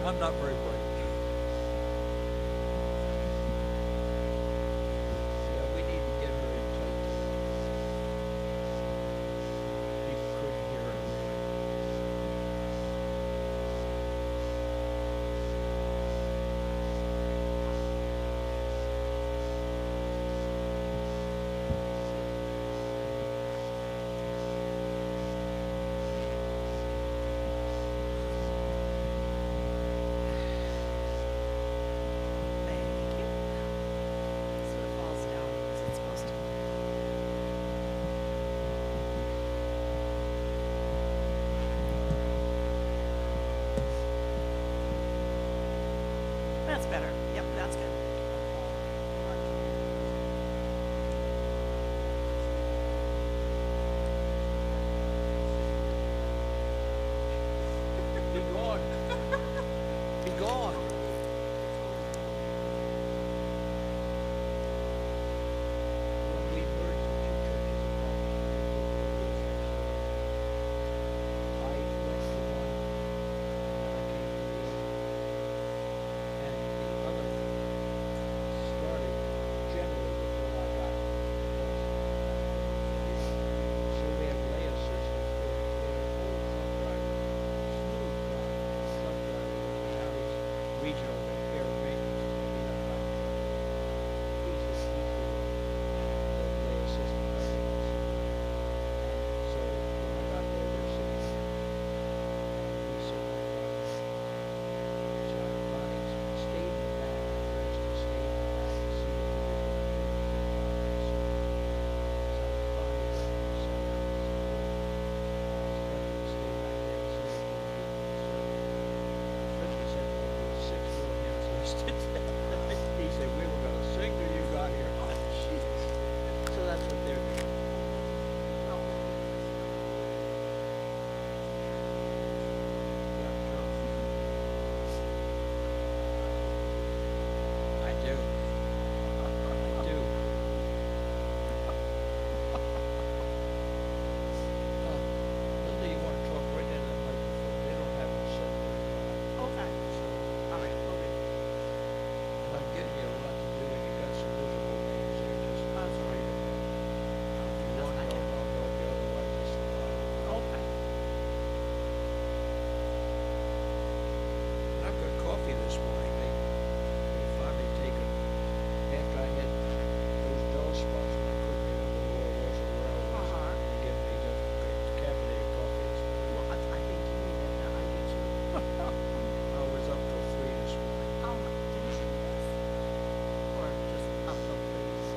I'm not very bright. Yeah, we need to get her in tight. People couldn't hear her really. Thank you. So it falls down as it's supposed to. That's better. Yep, that's good. Be gone. Be gone. When we merged the two churches in Palm Springs, I went to one, and then I came to the other. And the other started generally before I got to Boston. So we have Leah Sisters there. We had an old truck driver, smooth truck driver, now he's regional repair maintenance, and he done got he's the Leah Sisters driver also. And so when I got there, they're sitting there, and we sitting up front. So Bonnie stayed in the back, the rest stayed in the back to see what we were going to do. So Bonnie went and sat down and said, well, Stephanie stay back there and see what we do. So Frisky said, there'll be 6 more hymns listed. He said, we were going to sing till you got here. Oh, jeez. So that's what they're doing. Yeah, sure. I do. I do. Linda, you want to talk right into the microphone? They don't have it set there. Okay. So, All right. Okay. and I'm getting you a lot to do, and you got some visible names there. Just That's all right. write 'em down. If you want help, I'll help you. Otherwise, just Okay. and I've got coffee this morning. They finally taken, after I had those dull spots when I couldn't remember who I was or where I was, Uh-huh. they gave me the caffeinated coffee this morning. Well, I think you need it. I do too. I was up till 3 this morning. Oh, didn't you? Yes. Or just up till please.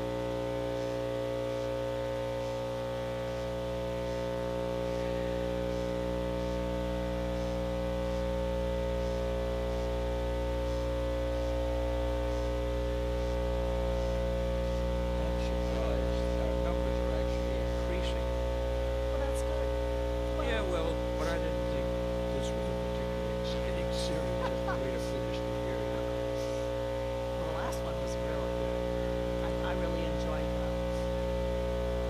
I'm surprised. Our numbers are actually increasing. Well, that's good. Yeah, well, but I didn't think this was a particularly exciting series as the way to finish the year. Well, the last one was really good. I really enjoyed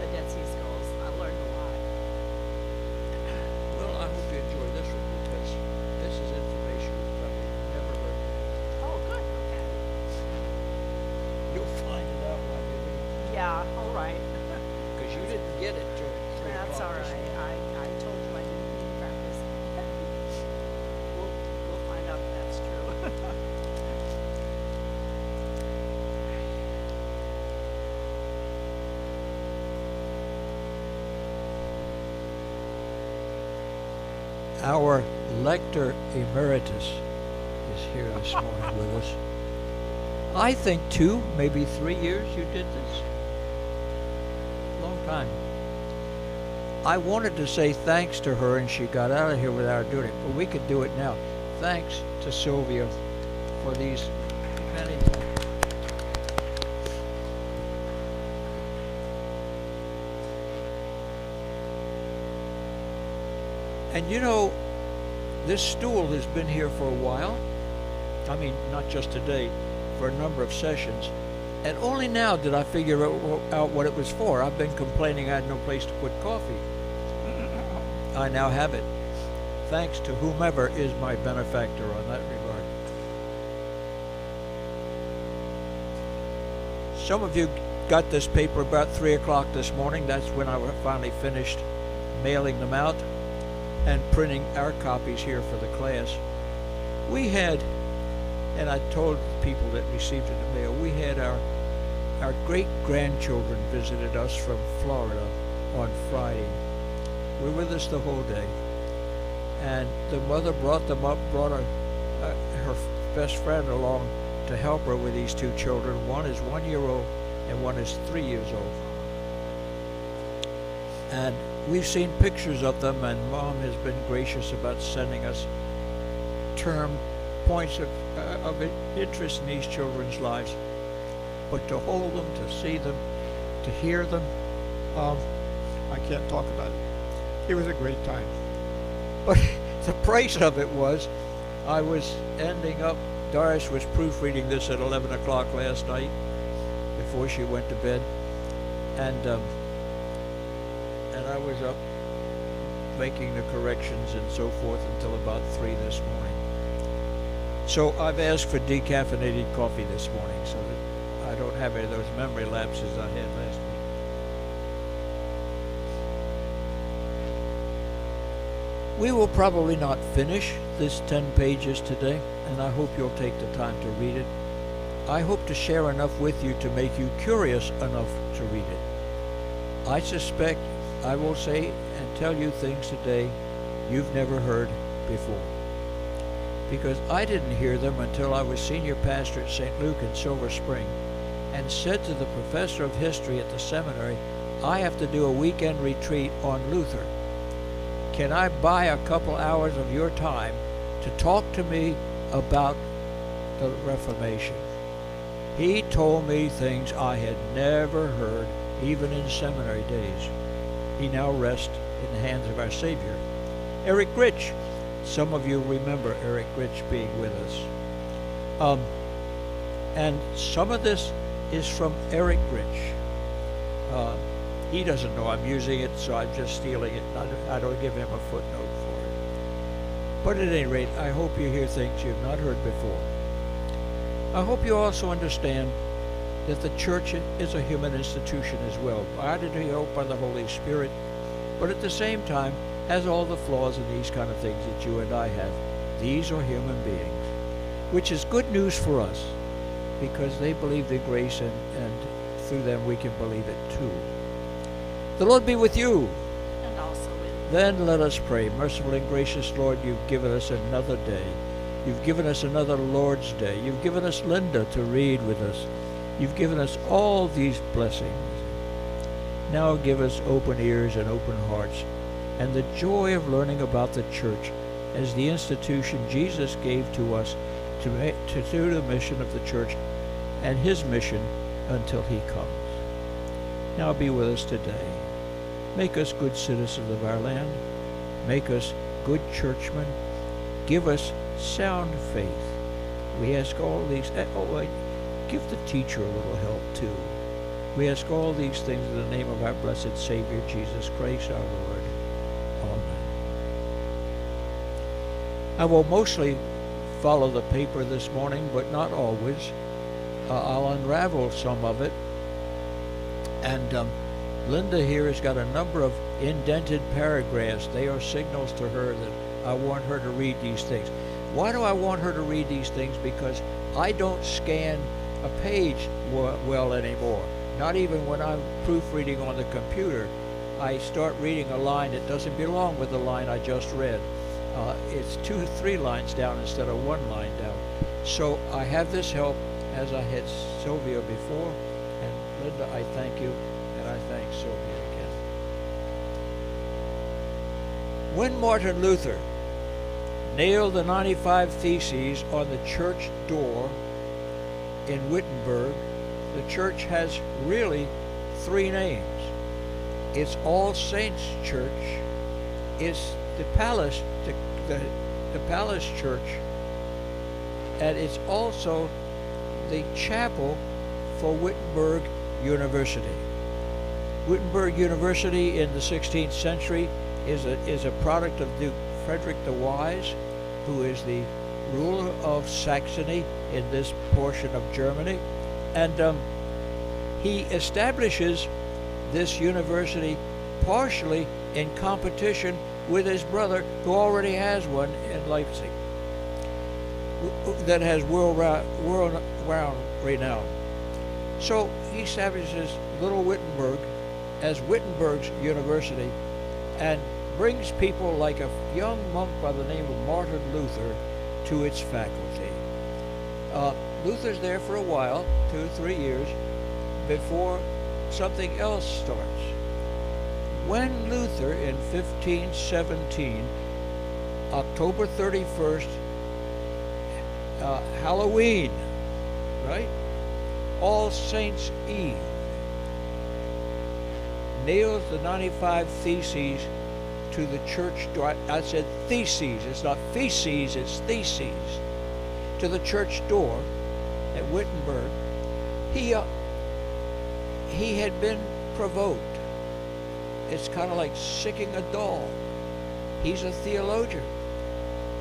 the Dead Sea Scrolls. I learned a lot. Well, I hope you enjoy this one because this is information you probably never heard. Oh, good. Okay. You'll find it out while you read Yeah. All right. because you didn't get it till 3 That's all o'clock this right. morning. I told you I didn't need practice. We'll find out if that's true. Our lector emeritus is here this morning with us. I think 2, maybe 3 years you did this. Long time. I wanted to say thanks to her and she got out of here without doing it, but we could do it now. Thanks to Sylvia for these many. And you know, this stool has been here for a while. I mean, not just today, for a number of sessions. And only now did I figure out what it was for. I've been complaining I had no place to put coffee. I now have it. Thanks to whomever is my benefactor on that regard. Some of you got this paper about 3 o'clock this morning. That's when I finally finished mailing them out and printing our copies here for the class. We had, and I told people that received it in the mail, we had our great-grandchildren visited us from Florida on Friday. We were with us the whole day. And the mother brought them up, brought her best friend along to help her with these two children. One is 1 year old and one is 3 years old. And we've seen pictures of them, and Mom has been gracious about sending us term points of interest in these children's lives. But to hold them, to see them, to hear them, I can't talk about it. It was a great time. But the price of it was, I was ending up, Doris was proofreading this at 11 o'clock last night before she went to bed. And I was up making the corrections and so forth until about 3 this morning. So I've asked for decaffeinated coffee this morning so that I don't have any of those memory lapses I had last week. We will probably not finish this 10 pages today, and I hope you'll take the time to read it. I hope to share enough with you to make you curious enough to read it. I suspect I will say and tell you things today you've never heard before, because I didn't hear them until I was senior pastor at St. Luke in Silver Spring and said to the professor of history at the seminary, I have to do a weekend retreat on Luther. Can I buy a couple hours of your time to talk to me about the Reformation? He told me things I had never heard, even in seminary days. He now rests in the hands of our Savior. Eric Rich. Some of you remember Eric Rich being with us. And some of this is from Eric Rich. He doesn't know I'm using it, so I'm just stealing it. I don't give him a footnote for it. But at any rate, I hope you hear things you've not heard before. I hope you also understand that the church is a human institution as well, guided and helped by the Holy Spirit, but at the same time has all the flaws and these kind of things that you and I have. These are human beings, which is good news for us, because they believe the grace, and through them we can believe it too. The Lord be with you. And also with you. Then let us pray. Merciful and gracious Lord, you've given us another day. You've given us another Lord's Day. You've given us Linda to read with us. You've given us all these blessings. Now give us open ears and open hearts, and the joy of learning about the church as the institution Jesus gave to us to do the mission of the church and his mission until he comes. Now be with us today. Make us good citizens of our land. Make us good churchmen. Give us sound faith. We ask all these. Give the teacher a little help too. We ask all these things in the name of our blessed Savior, Jesus Christ our Lord. Amen. I will mostly follow the paper this morning, but not always. I'll unravel some of it. And Linda here has got a number of indented paragraphs. They are signals to her that I want her to read these things. Why do I want her to read these things? Because I don't scan a page well anymore. Not even when I'm proofreading on the computer. I start reading a line that doesn't belong with the line I just read. It's 2 or 3 lines down instead of 1 line down. So I have this help, as I had Sylvia before. And Linda, I thank you, and I thank Sylvia again. When Martin Luther nailed the 95 Theses on the church door in Wittenberg, the church has really 3 names. It's All Saints Church, it's the Palace, the Palace Church, and it's also the chapel for Wittenberg University. Wittenberg University in the 16th century is a product of Duke Frederick the Wise, who is the ruler of Saxony in this portion of Germany. And he establishes this university partially in competition with his brother, who already has one in Leipzig that has world renown. So he establishes Little Wittenberg as Wittenberg's university and brings people like a young monk by the name of Martin Luther to its faculty. Luther's there for a while, 2 or 3 years, before something else starts. When Luther in 1517, October 31st, Halloween, right? All Saints' Eve, nails the 95 Theses to the church door. I said theses, it's not feces, it's theses. To the church door at Wittenberg. He had been provoked. It's kind of like sicking a doll. He's a theologian.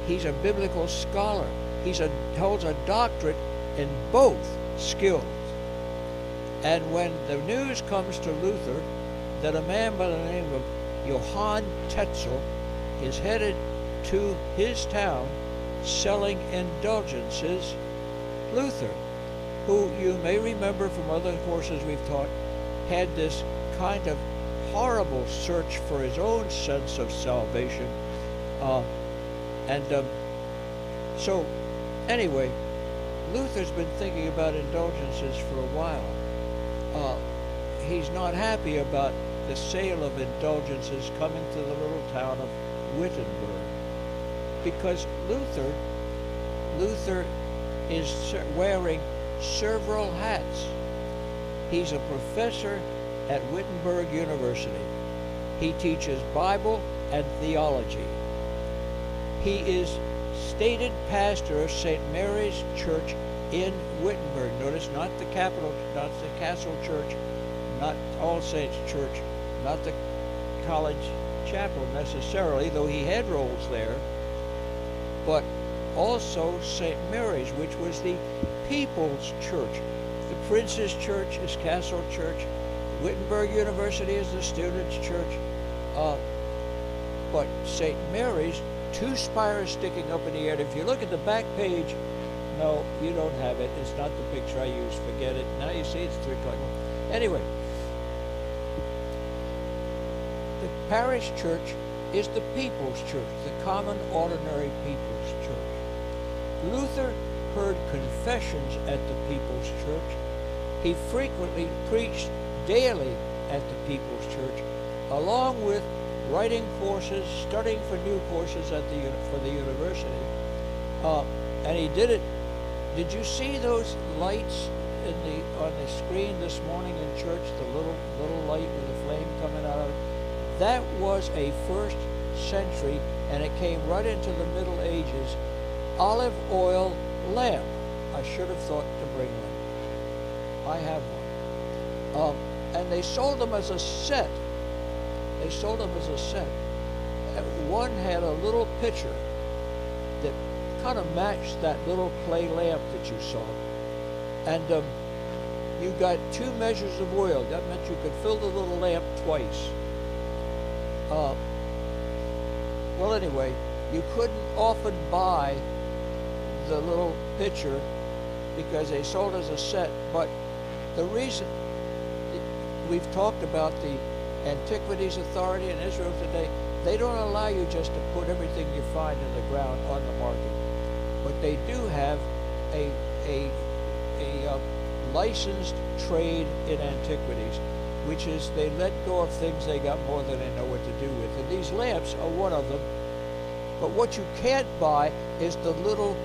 He's a biblical scholar. He holds a doctorate in both skills. And when the news comes to Luther that a man by the name of Johann Tetzel is headed to his town selling indulgences, Luther, who you may remember from other courses we've taught, had this kind of horrible search for his own sense of salvation. So anyway, Luther's been thinking about indulgences for a while. He's not happy about the sale of indulgences coming to the little town of Wittenberg, because Luther is wearing several hats. He's a professor at Wittenberg University. He teaches Bible and theology. He is stated pastor of St. Mary's Church in Wittenberg. Notice, not the capital, not the Castle Church, not All Saints Church, not the college chapel necessarily, though he had roles there, but also St. Mary's, which was the people's church. The Prince's Church is Castle Church. Wittenberg University is the students' church. But St. Mary's, 2 spires sticking up in the air. If you look at the back page, no, you don't have it. It's not the picture I used. Forget it. Now you see it's 3 o'clock. Anyway, the parish church is the people's church, the common, ordinary people's church. Luther heard confessions at the people's church. He frequently preached daily at the people's church, along with writing courses, studying for new courses at for the university. And he did it. Did you see those lights on the screen this morning in church? The little light with a flame coming out of it. That was a 1st century, and it came right into the Middle Ages, olive oil lamp. I should have thought to bring one. I have one. And they sold them as a set. They sold them as a set. One had a little pitcher that kind of matched that little clay lamp that you saw. And you got 2 measures of oil. That meant you could fill the little lamp twice. Well, anyway, you couldn't often buy the little pitcher because they sold as a set. But the reason we've talked about the Antiquities Authority in Israel today, they don't allow you just to put everything you find in the ground on the market. But they do have a licensed trade in antiquities, which is they let go of things they got more than they know what to do with. And these lamps are one of them. But what you can't buy is the little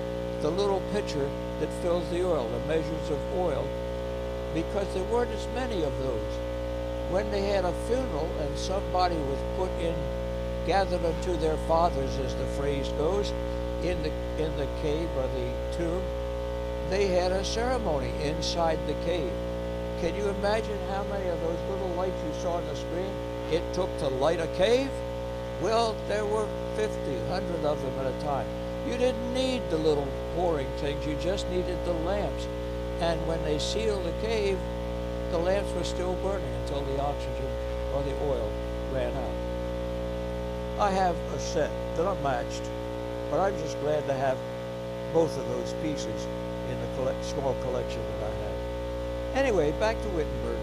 pitcher that fills the oil, the measures of oil, because there weren't as many of those. When they had a funeral and somebody was put in, gathered unto their fathers, as the phrase goes, in the cave or the tomb, they had a ceremony inside the cave. Can you imagine how many of those little lights you saw on the screen it took to light a cave? Well, there were 50, 100 of them at a time. You didn't need the little pouring things, you just needed the lamps. And when they sealed the cave, the lamps were still burning until the oxygen or the oil ran out. I have a set that are matched, but I'm just glad to have both of those pieces in the small collection that I have. Anyway, back to Wittenberg.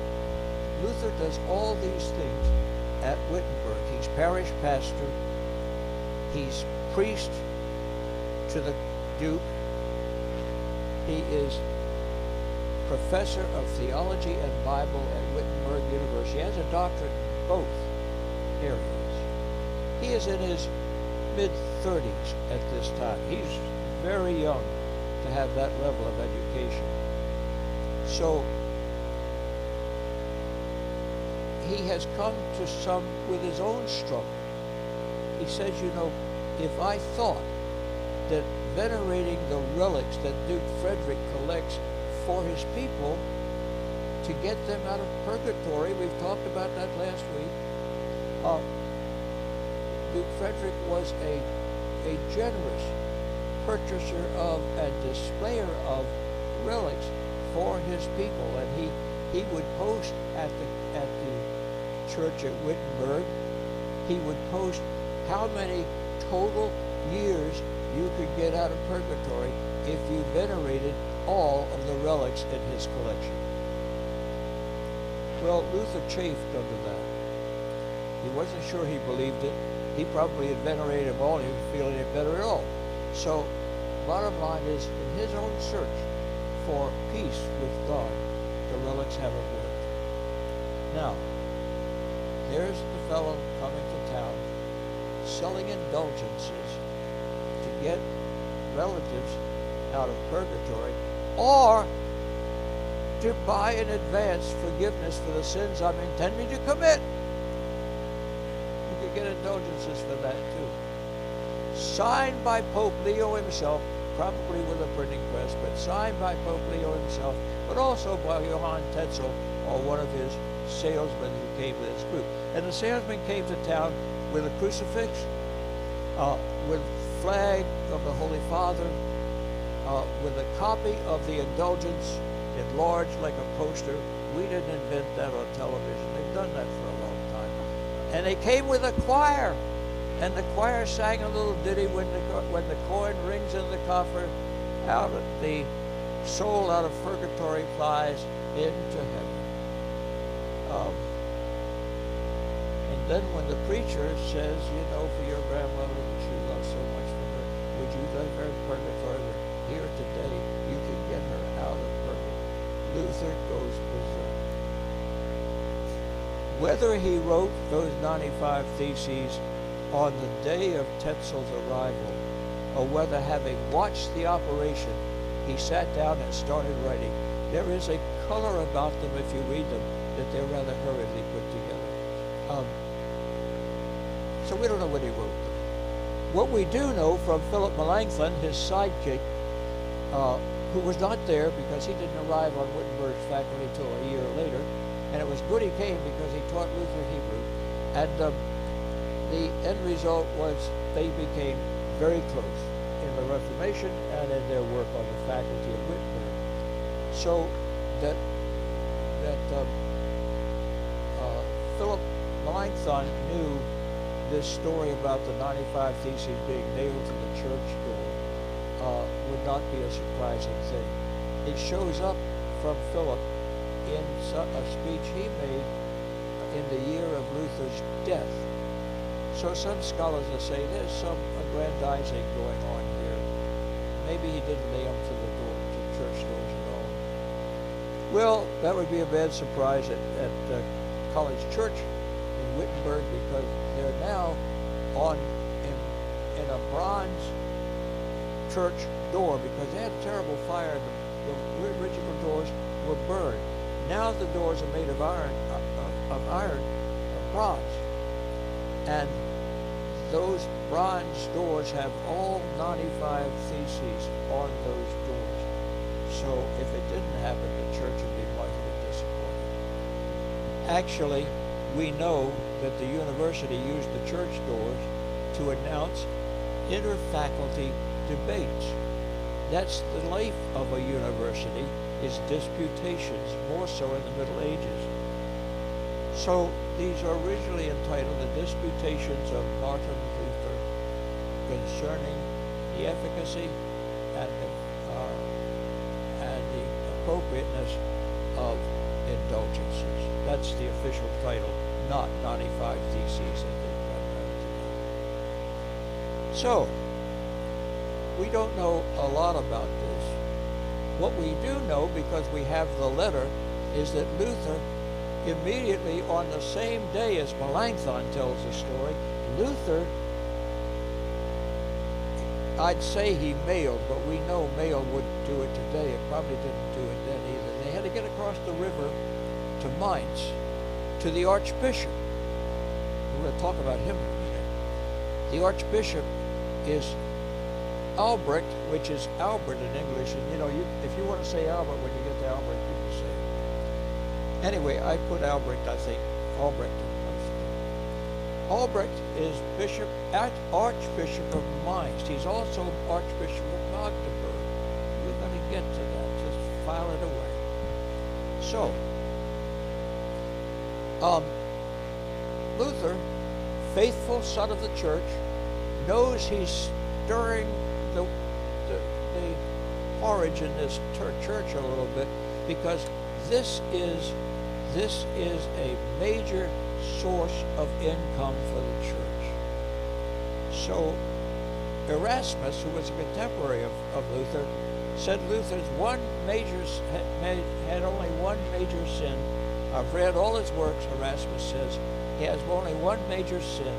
Luther does all these things at Wittenberg. He's parish pastor. He's priest to the Duke. He is professor of theology and Bible at Wittenberg University. He has a doctorate in both areas. He is in his mid-30s at this time. He's very young to have that level of education. So he has come to some with his own struggle. He says, you know, if I thought that venerating the relics that Duke Frederick collects for his people to get them out of purgatory, we've talked about that last week, Duke Frederick was a generous purchaser of and displayer of relics for his people, and he would post at the church at Wittenberg. He would post how many total years you could get out of purgatory if you venerated all of the relics in his collection. Well, Luther chafed under that. He wasn't sure he believed it. He probably had venerated them all and he didn't feel any better at all. So, bottom line is, in his own search for peace with God, the relics haven't worked. Now, there's the fellow coming to town, selling indulgences to get relatives out of purgatory, or to buy in advance forgiveness for the sins I'm intending to commit. You could get indulgences for that too. Signed by Pope Leo himself, probably with a printing press, but signed by Pope Leo himself, but also by Johann Tetzel, or one of his salesmen who came with his group. And the salesman came to town with a crucifix, with flag of the Holy Father, with a copy of the indulgence enlarged like a poster. We didn't invent that on television. They've done that for a long time. And they came with a choir, and the choir sang a little ditty when the coin rings in the coffer, out of the soul out of purgatory flies into heaven. And then when the preacher says, you know, for your grandmother that you love so much for her, would you leave her in purgatory? Here today, you can get her out of purgatory. Luther goes berserk. Whether he wrote those 95 Theses on the day of Tetzel's arrival, or whether, having watched the operation, he sat down and started writing, there is a color about them, if you read them, that they're rather hurriedly put together. So we don't know when he wrote them. What we do know from Philip Melanchthon, his sidekick, who was not there because he didn't arrive on Wittenberg's faculty until a year later, and it was good he came because he taught Luther Hebrew, and the end result was they became very close in the Reformation and in their work on the faculty of Wittenberg. So that Philip Melanchthon knew this story about the 95 Theses being nailed to the church door would not be a surprising thing. It shows up from Philip in a speech he made in the year of Luther's death. So some scholars will say there's some aggrandizing going on here. Maybe he didn't nail them to the door, to church doors at all. Well, that would be a bad surprise at College Church in Wittenberg, because they're now in a bronze church door because they had a terrible fire. The original doors were burned. Now the doors are made of iron, of bronze, and those bronze doors have all 95 Theses on those doors. So if it didn't happen, the church would be mightily disappointed. Actually, we know that the university used the church doors to announce inter-faculty debates. That's the life of a university. is disputations, more so in the Middle Ages. So these are originally entitled The Disputations of Martin Luther concerning the efficacy and the appropriateness of indulgences. That's the official title, not 95 Theses that they got together. So, we don't know a lot about this. What we do know, because we have the letter, is that Luther, immediately on the same day as Melanchthon tells the story, Luther, I'd say he mailed, but we know mail wouldn't do it today. It probably didn't do it then either. They had to get across the river to Mainz, to the Archbishop. We're going to talk about him in a minute. The Archbishop is Albrecht, which is Albert in English, and you know, if you want to say Albert when you get to Albrecht, you can say it. Anyway, I put Albrecht, I think, Albrecht. Albrecht is Archbishop of Mainz. He's also Archbishop of Magdeburg. We're going to get to that. Just file it away. So, Luther, faithful son of the church, knows he's stirring the porridge in this church a little bit, because this is a major source of income for the church. So Erasmus, who was a contemporary of Luther, said Luther's had only one major sin. I've read all his works. Erasmus says he has only one major sin.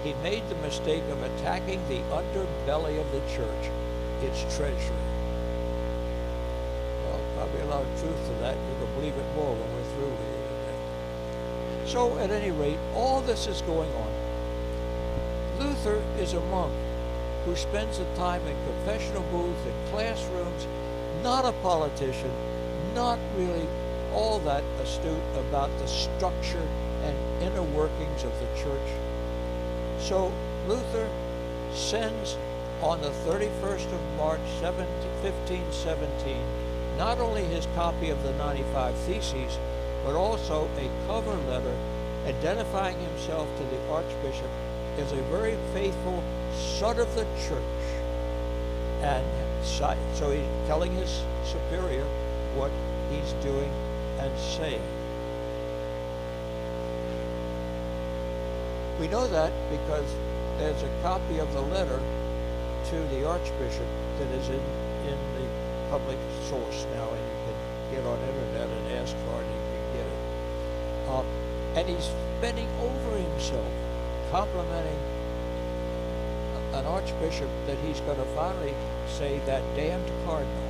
He made the mistake of attacking the underbelly of the church, its treasury. Well, probably a lot of truth to that. You can believe it more when we're through with it. So, at any rate, all this is going on. Luther is a monk who spends the time in confessional booths and classrooms, not a politician, not really all that astute about the structure and inner workings of the church. So Luther sends on the 31st of March 1517 not only his copy of the 95 Theses, but also a cover letter identifying himself to the Archbishop as a very faithful son of the church. And so he's telling his superior what he's doing and saying. We know that because there's a copy of the letter to the Archbishop that is in the public source now, and you can get on internet and ask for it, and you can get it. And he's bending over himself, complimenting an archbishop that he's going to finally say, that damned cardinal.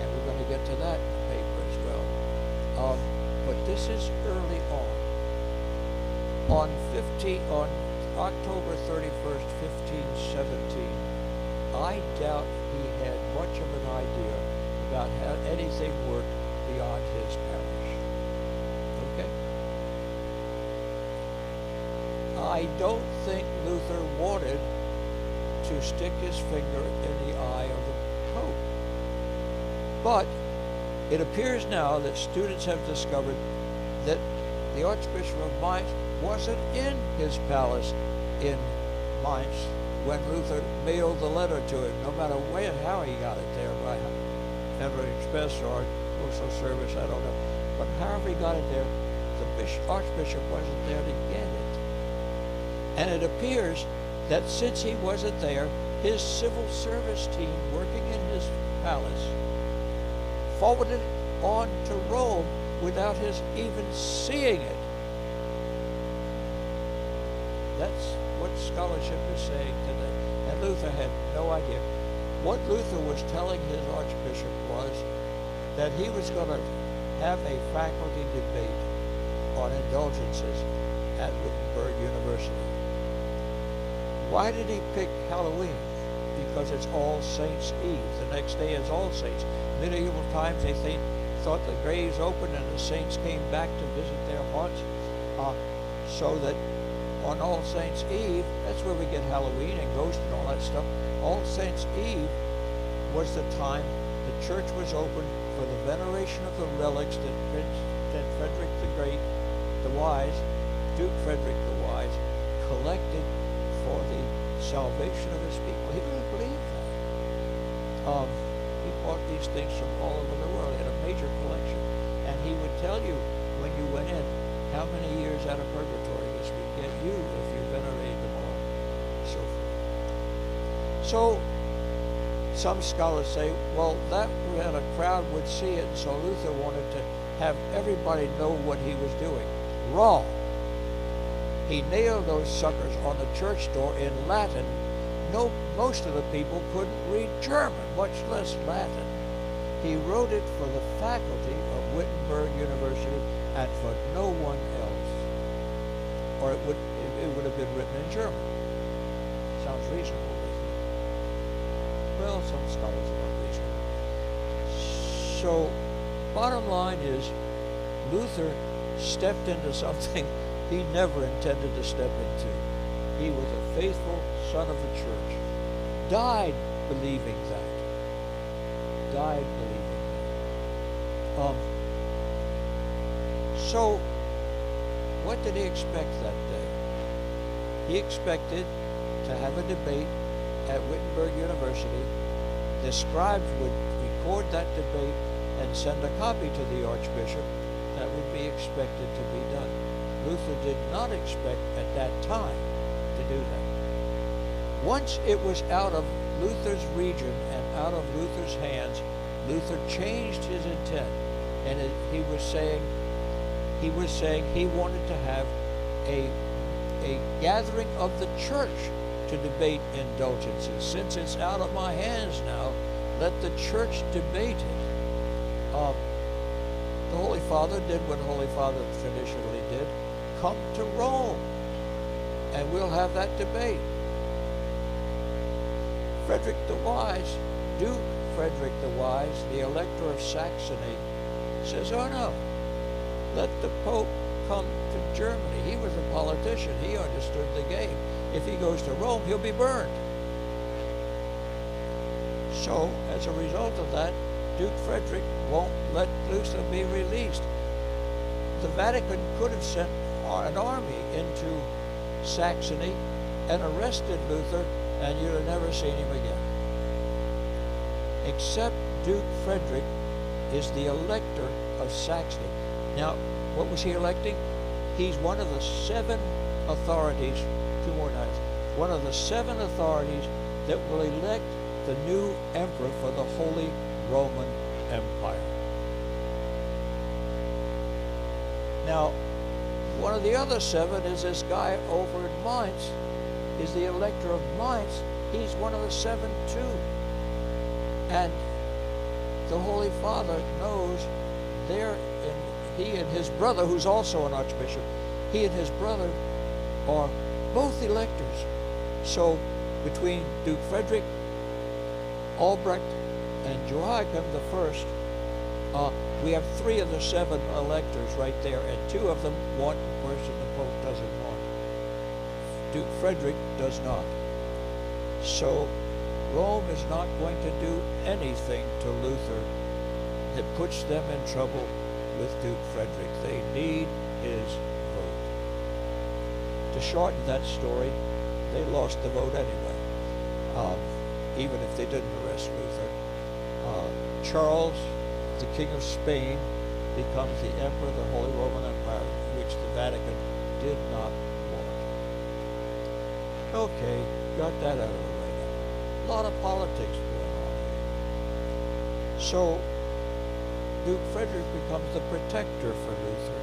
And we're going to get to that in the paper as well. But this is early on. On October 31st, 1517, I doubt he had much of an idea about how anything worked beyond his parish. Okay? I don't think Luther wanted to stick his finger in the eye of the Pope. But it appears now that students have discovered that the Archbishop of Mainz wasn't in his palace in Mainz when Luther mailed the letter to him, no matter how he got it there, by Federal Express or Postal Service, I don't know. But however he got it there, the Archbishop wasn't there to get it. And it appears that since he wasn't there, his civil service team working in his palace forwarded it on to Rome without his even seeing it. That's what scholarship is saying today. And Luther had no idea. What Luther was telling his archbishop was that he was going to have a faculty debate on indulgences at Wittenberg University. Why did he pick Halloween? Because it's All Saints' Eve. The next day is All Saints. Medieval times, they thought the graves opened and the saints came back to visit their haunts. So that on All Saints' Eve, that's where we get Halloween and ghosts and all that stuff. All Saints' Eve was the time the church was opened for the veneration of the relics that Frederick the Great, the Wise, Duke Frederick the Wise, collected for the salvation of his people. He really believed that. He bought these things from all over the world. He had a major collection. And he would tell you when you went in how many years out of purgatory this would get you if you venerated them all, so forth. So some scholars say, well, that when a crowd would see it, so Luther wanted to have everybody know what he was doing. Wrong. He nailed those suckers on the church door in Latin. Most of the people couldn't read German, much less Latin. He wrote it for the faculty of Wittenberg University and for no one else. Or it would have been written in German. Sounds reasonable, doesn't it? Well, some scholars are unreasonable. So, bottom line is, Luther stepped into something he never intended to step into. He was a faithful son of the church. Died believing that. Died believing that. So, what did he expect that day? He expected to have a debate at Wittenberg University. The scribes would record that debate and send a copy to the archbishop. That would be expected to be done. Luther did not expect at that time to do that. Once it was out of Luther's region and out of Luther's hands, Luther changed his intent, and he was saying he wanted to have a gathering of the church to debate indulgences. Since it's out of my hands now, let the church debate it. The Holy Father did what Holy Father traditionally did. Come to Rome, and we'll have that debate. Frederick the Wise, Duke Frederick the Wise, the Elector of Saxony, says, oh no, let the Pope come to Germany. He was a politician. He understood the game. If he goes to Rome, he'll be burned. So, as a result of that, Duke Frederick won't let Luther be released. The Vatican could have sent an army into Saxony and arrested Luther, and you'd have never seen him again. Except Duke Frederick is the elector of Saxony. Now, what was he electing? He's one of the 7 authorities, 2 more times, one of the 7 authorities that will elect the new emperor for the Holy Roman Empire. Now, one of the other 7 is this guy over in Mainz, is the elector of Mainz. He's one of the 7 too. And the Holy Father knows he and his brother, who's also an archbishop, he and his brother are both electors. So between Duke Frederick, Albrecht, and Joachim I, we have 3 of the 7 electors right there, and 2 of them want the person the Pope doesn't want. Duke Frederick does not. So Rome is not going to do anything to Luther that puts them in trouble with Duke Frederick. They need his vote. To shorten that story, they lost the vote anyway, even if they didn't arrest Luther. Charles, the King of Spain, becomes the Emperor of the Holy Roman Empire, which the Vatican did not want. Okay, got that out of the way now. A lot of politics going on here. So, Duke Frederick becomes the protector for Luther.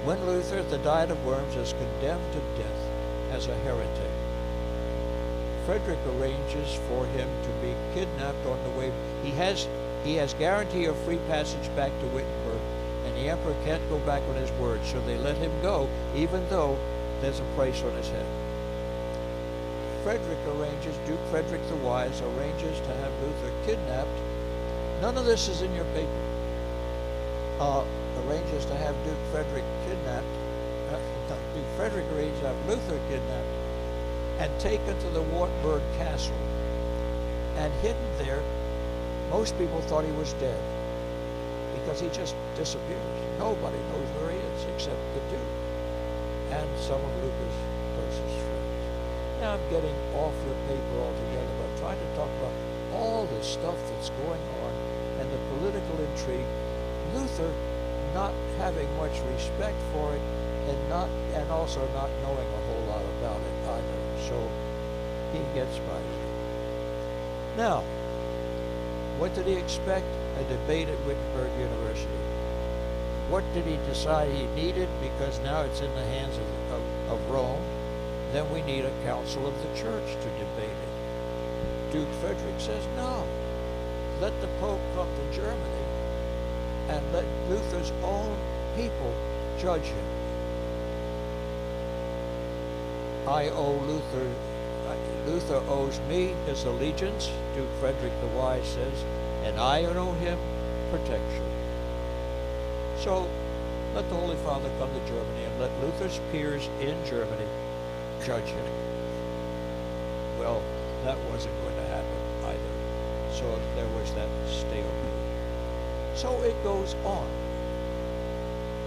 When Luther, at the Diet of Worms, is condemned to death as a heretic, Frederick arranges for him to be kidnapped on the way. He has guarantee of free passage back to Wittenberg, and the emperor can't go back on his word, so they let him go, even though there's a price on his head. Duke Frederick the Wise arranges to have Luther kidnapped. None of this is in your paper. Arranges to have Duke Frederick kidnapped. Duke Frederick arranges to have Luther kidnapped and taken to the Wartburg Castle and hidden there, Most people thought he was dead because he just disappears. Nobody knows where he is except the Duke and some of Luther's closest friends. Now I'm getting off your paper altogether, but I'm trying to talk about all this stuff that's going on and the political intrigue. Luther not having much respect for it and also not knowing a whole lot about it either. So he gets by it. Now, what did he expect? A debate at Wittenberg University. What did he decide he needed? Because now it's in the hands of Rome. Then we need a council of the church to debate it. Duke Frederick says no. Let the Pope come to Germany and let Luther's own people judge him. Luther owes me his allegiance, Duke Frederick the Wise says, and I owe him protection. So let the Holy Father come to Germany and let Luther's peers in Germany judge him. Well, that wasn't going to happen either. So there was that stalemate. So it goes on.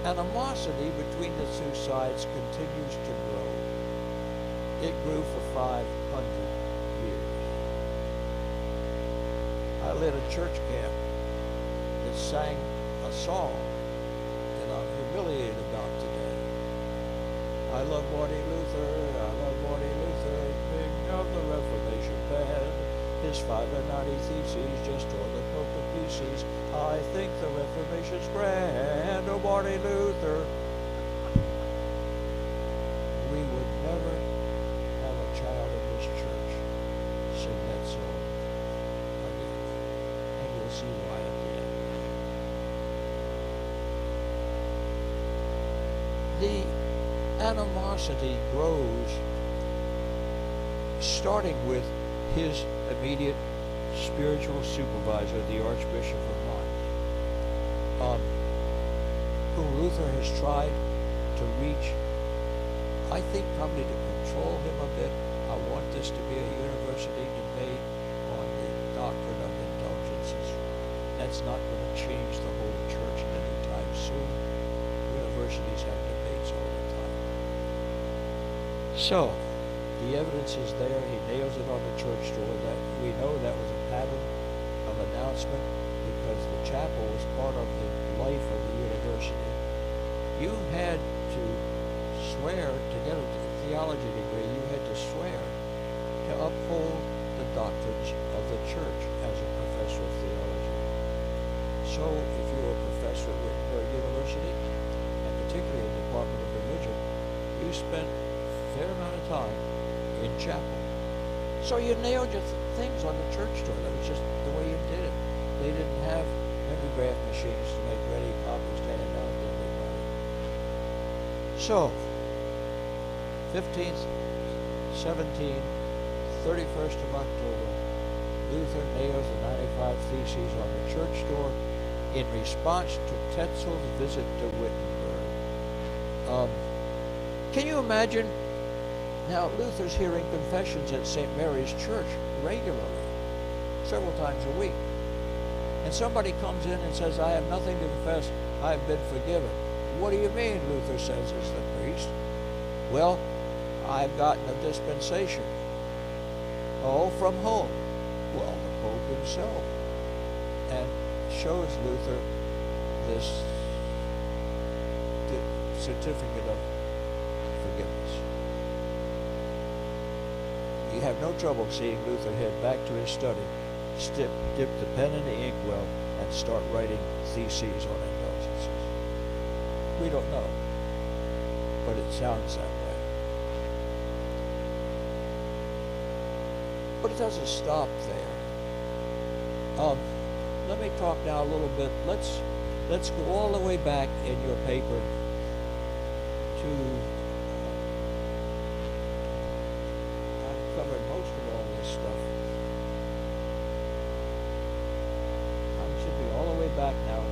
Animosity between the two sides continues to grow. It grew for 500 years. I led a church camp that sang a song that I'm humiliated about today. I love Martin Luther, I love Martin Luther, king of the Reformation band. His 590 theses just tore the Pope to pieces. I think the Reformation's grand, oh Martin Luther. We would never have a child in this church sing that song again. And you'll see why at the end. The animosity grows, starting with his immediate spiritual supervisor, the Archbishop of Mainz, whom Luther has tried to reach, I think probably to control him a bit. I want this to be a university debate on the doctrine of indulgences. That's not going to change the whole church anytime soon. Universities have debates all the time. So, the evidence is there. He nails it on the church door. That we know that was a pattern of announcement because the chapel was part of the life of the university. You had to swear to get a theology degree. You had to swear to uphold the doctrines of the church as a professor of theology. So, if you were a professor at Wittenberg University, and particularly in the Department of Religion, you spent a fair amount of time in chapel. So you nailed your things on the church door. That was just the way you did it. They didn't have mimeograph machines to make ready copies to hand out to everybody. So, 15th, 17th, 31st of October, Luther nails the 95 Theses on the church door in response to Tetzel's visit to Wittenberg. Can you imagine? Now, Luther's hearing confessions at St. Mary's Church regularly, several times a week. And somebody comes in and says, I have nothing to confess, I have been forgiven. What do you mean, Luther says as the priest? Well, I've gotten a dispensation. Oh, from whom? Well, the Pope himself. And shows Luther this certificate of forgiveness. You have no trouble seeing Luther head back to his study, dip the pen in the inkwell, and start writing theses on indulgences. We don't know, but it sounds that way. But it doesn't stop there. Let me talk now a little bit. Let's go all the way back in your paper to covered most of all this stuff. I should be all the way back now.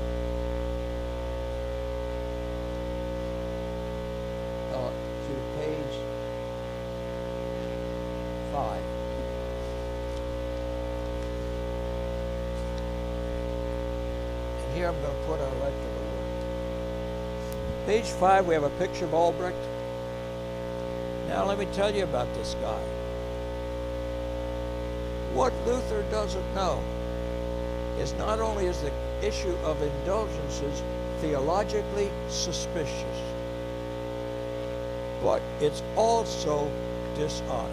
To page 5. here I'm going to put our right to the work. Page 5, we have a picture of Albrecht. Now let me tell you about this guy. What Luther doesn't know is not only is the issue of indulgences theologically suspicious, but it's also dishonest.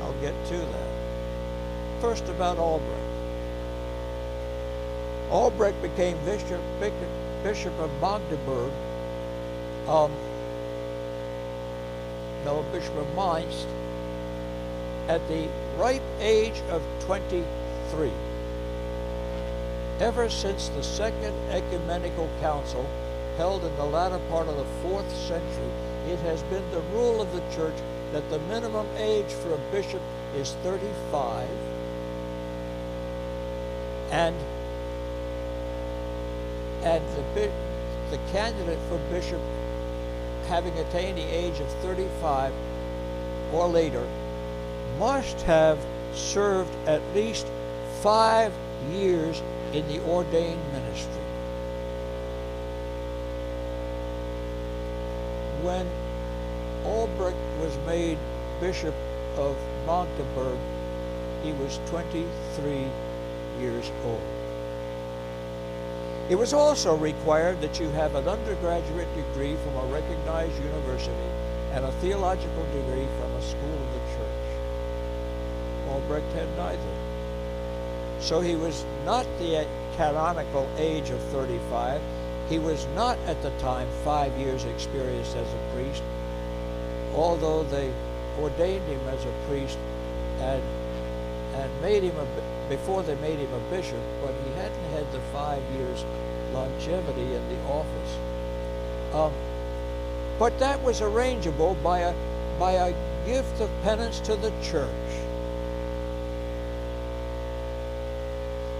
I'll get to that. First, about Albrecht. Albrecht became Bishop of Magdeburg, Bishop of Mainz, at the ripe age of 23. Ever since the Second Ecumenical Council, held in the latter part of the 4th century, it has been the rule of the Church that the minimum age for a bishop is 35, and the candidate for bishop, having attained the age of 35 or later, must have served at least 5 years in the ordained ministry. When Albrecht was made Bishop of Magdeburg, he was 23 years old. It was also required that you have an undergraduate degree from a recognized university and a theological degree from a school of the church. Albrecht had neither. So he was not the canonical age of 35. He was not at the time 5 years experienced as a priest, although they ordained him as a priest and made him before they made him a bishop, but he hadn't had the 5 years longevity in the office. But that was arrangeable by a gift of penance to the church.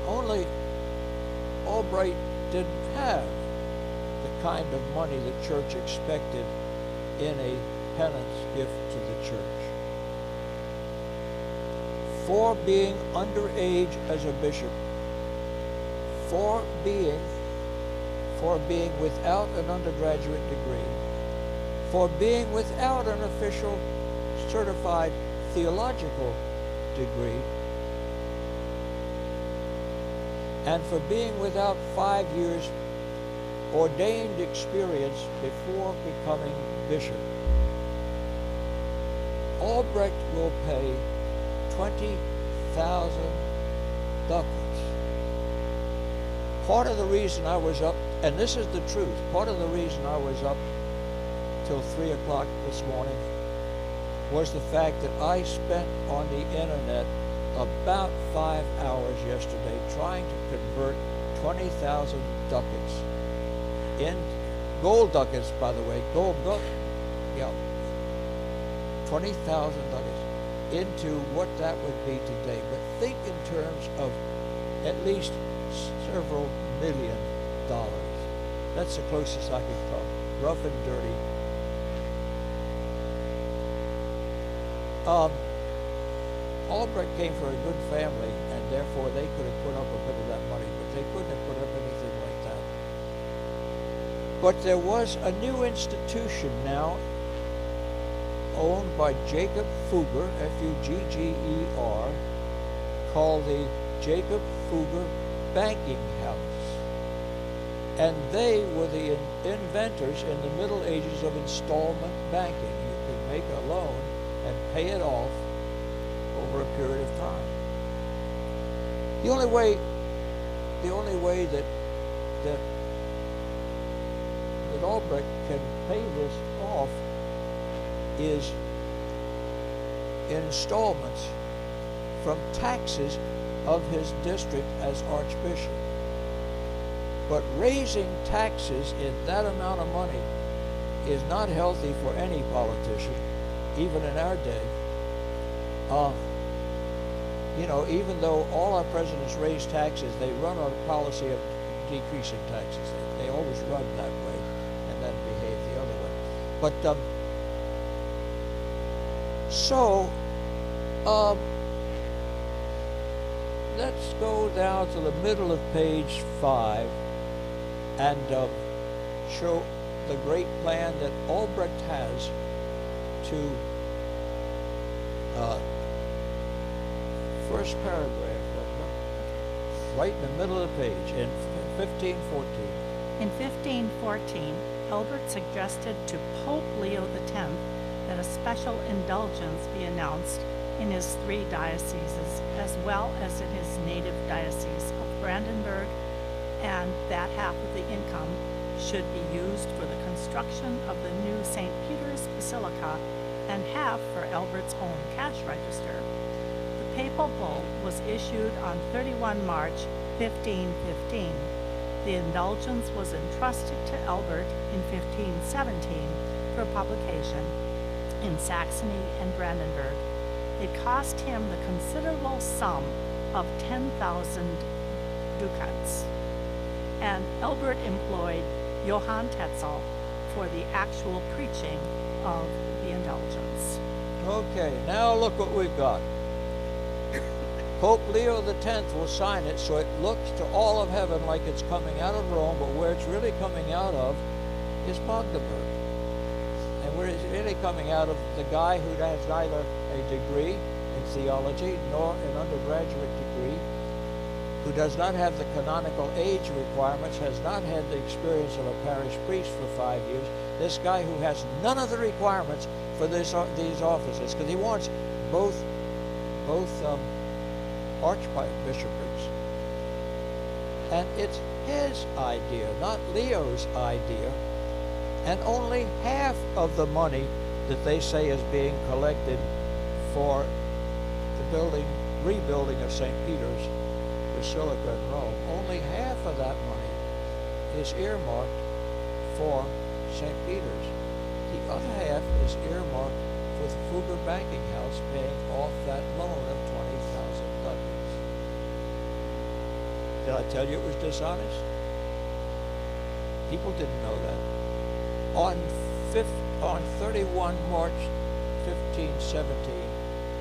Only Albrecht didn't have the kind of money the church expected in a penance gift to the church. For being underage as a bishop, for being without an undergraduate degree, for being without an official certified theological degree, and for being without 5 years ordained experience before becoming bishop, Albrecht will pay 20,000 ducats. Part of the reason I was up, and this is the truth, part of the reason I was up till 3 o'clock this morning was the fact that I spent on the internet about 5 hours yesterday trying to convert 20,000 ducats in gold ducats, by the way, gold, 20,000 ducats into what that would be today. But think in terms of at least several $1 million. That's the closest I can come. Rough and dirty. Albrecht came from a good family, and therefore they could have put up a bit of that money, but they couldn't have put up anything like that. But there was a new institution now owned by Jacob Fugger, F-U-G-G-E-R, called the Jacob Fugger Banking House. And they were the inventors in the Middle Ages of installment banking. You could make a loan and pay it off over a period of time. The only way that Albrecht can pay this off is in installments from taxes of his district as archbishop. But raising taxes in that amount of money is not healthy for any politician, even in our day. You know, even though all our presidents raise taxes, they run on a policy of decreasing taxes. They always run that way and then behave the other way. But let's go down to the middle of page 5 and show the great plan that Albrecht has to first paragraph, right in the middle of the page, in 1514. In 1514, Albert suggested to Pope Leo X that a special indulgence be announced in his 3 dioceses, as well as in his native diocese of Brandenburg, and that half of the income should be used for the construction of the new St. Peter's Basilica and half for Albert's own cash register. The papal bull was issued on 31 March 1515. The indulgence was entrusted to Albert in 1517 for publication in Saxony and Brandenburg. It cost him the considerable sum of 10,000 ducats, and Albert employed Johann Tetzel for the actual preaching of the indulgence. Okay, now look what we've got. Pope Leo X will sign it so it looks to all of heaven like it's coming out of Rome, but where it's really coming out of is Magdeburg. And where it's really coming out of the guy who has neither a degree in theology nor an undergraduate degree, who does not have the canonical age requirements, has not had the experience of a parish priest for 5 years. This guy who has none of the requirements for these offices, because he wants both archbishoprics. And it's his idea, not Leo's idea. And only half of the money that they say is being collected for the rebuilding of St. Peter's Basilica in Rome, only half of that money is earmarked for St. Peter's. The other half is earmarked for the Fugger Banking House paying off that loan of 20,000 ducats. Did I tell you it was dishonest? People didn't know that. On 31 March 1517,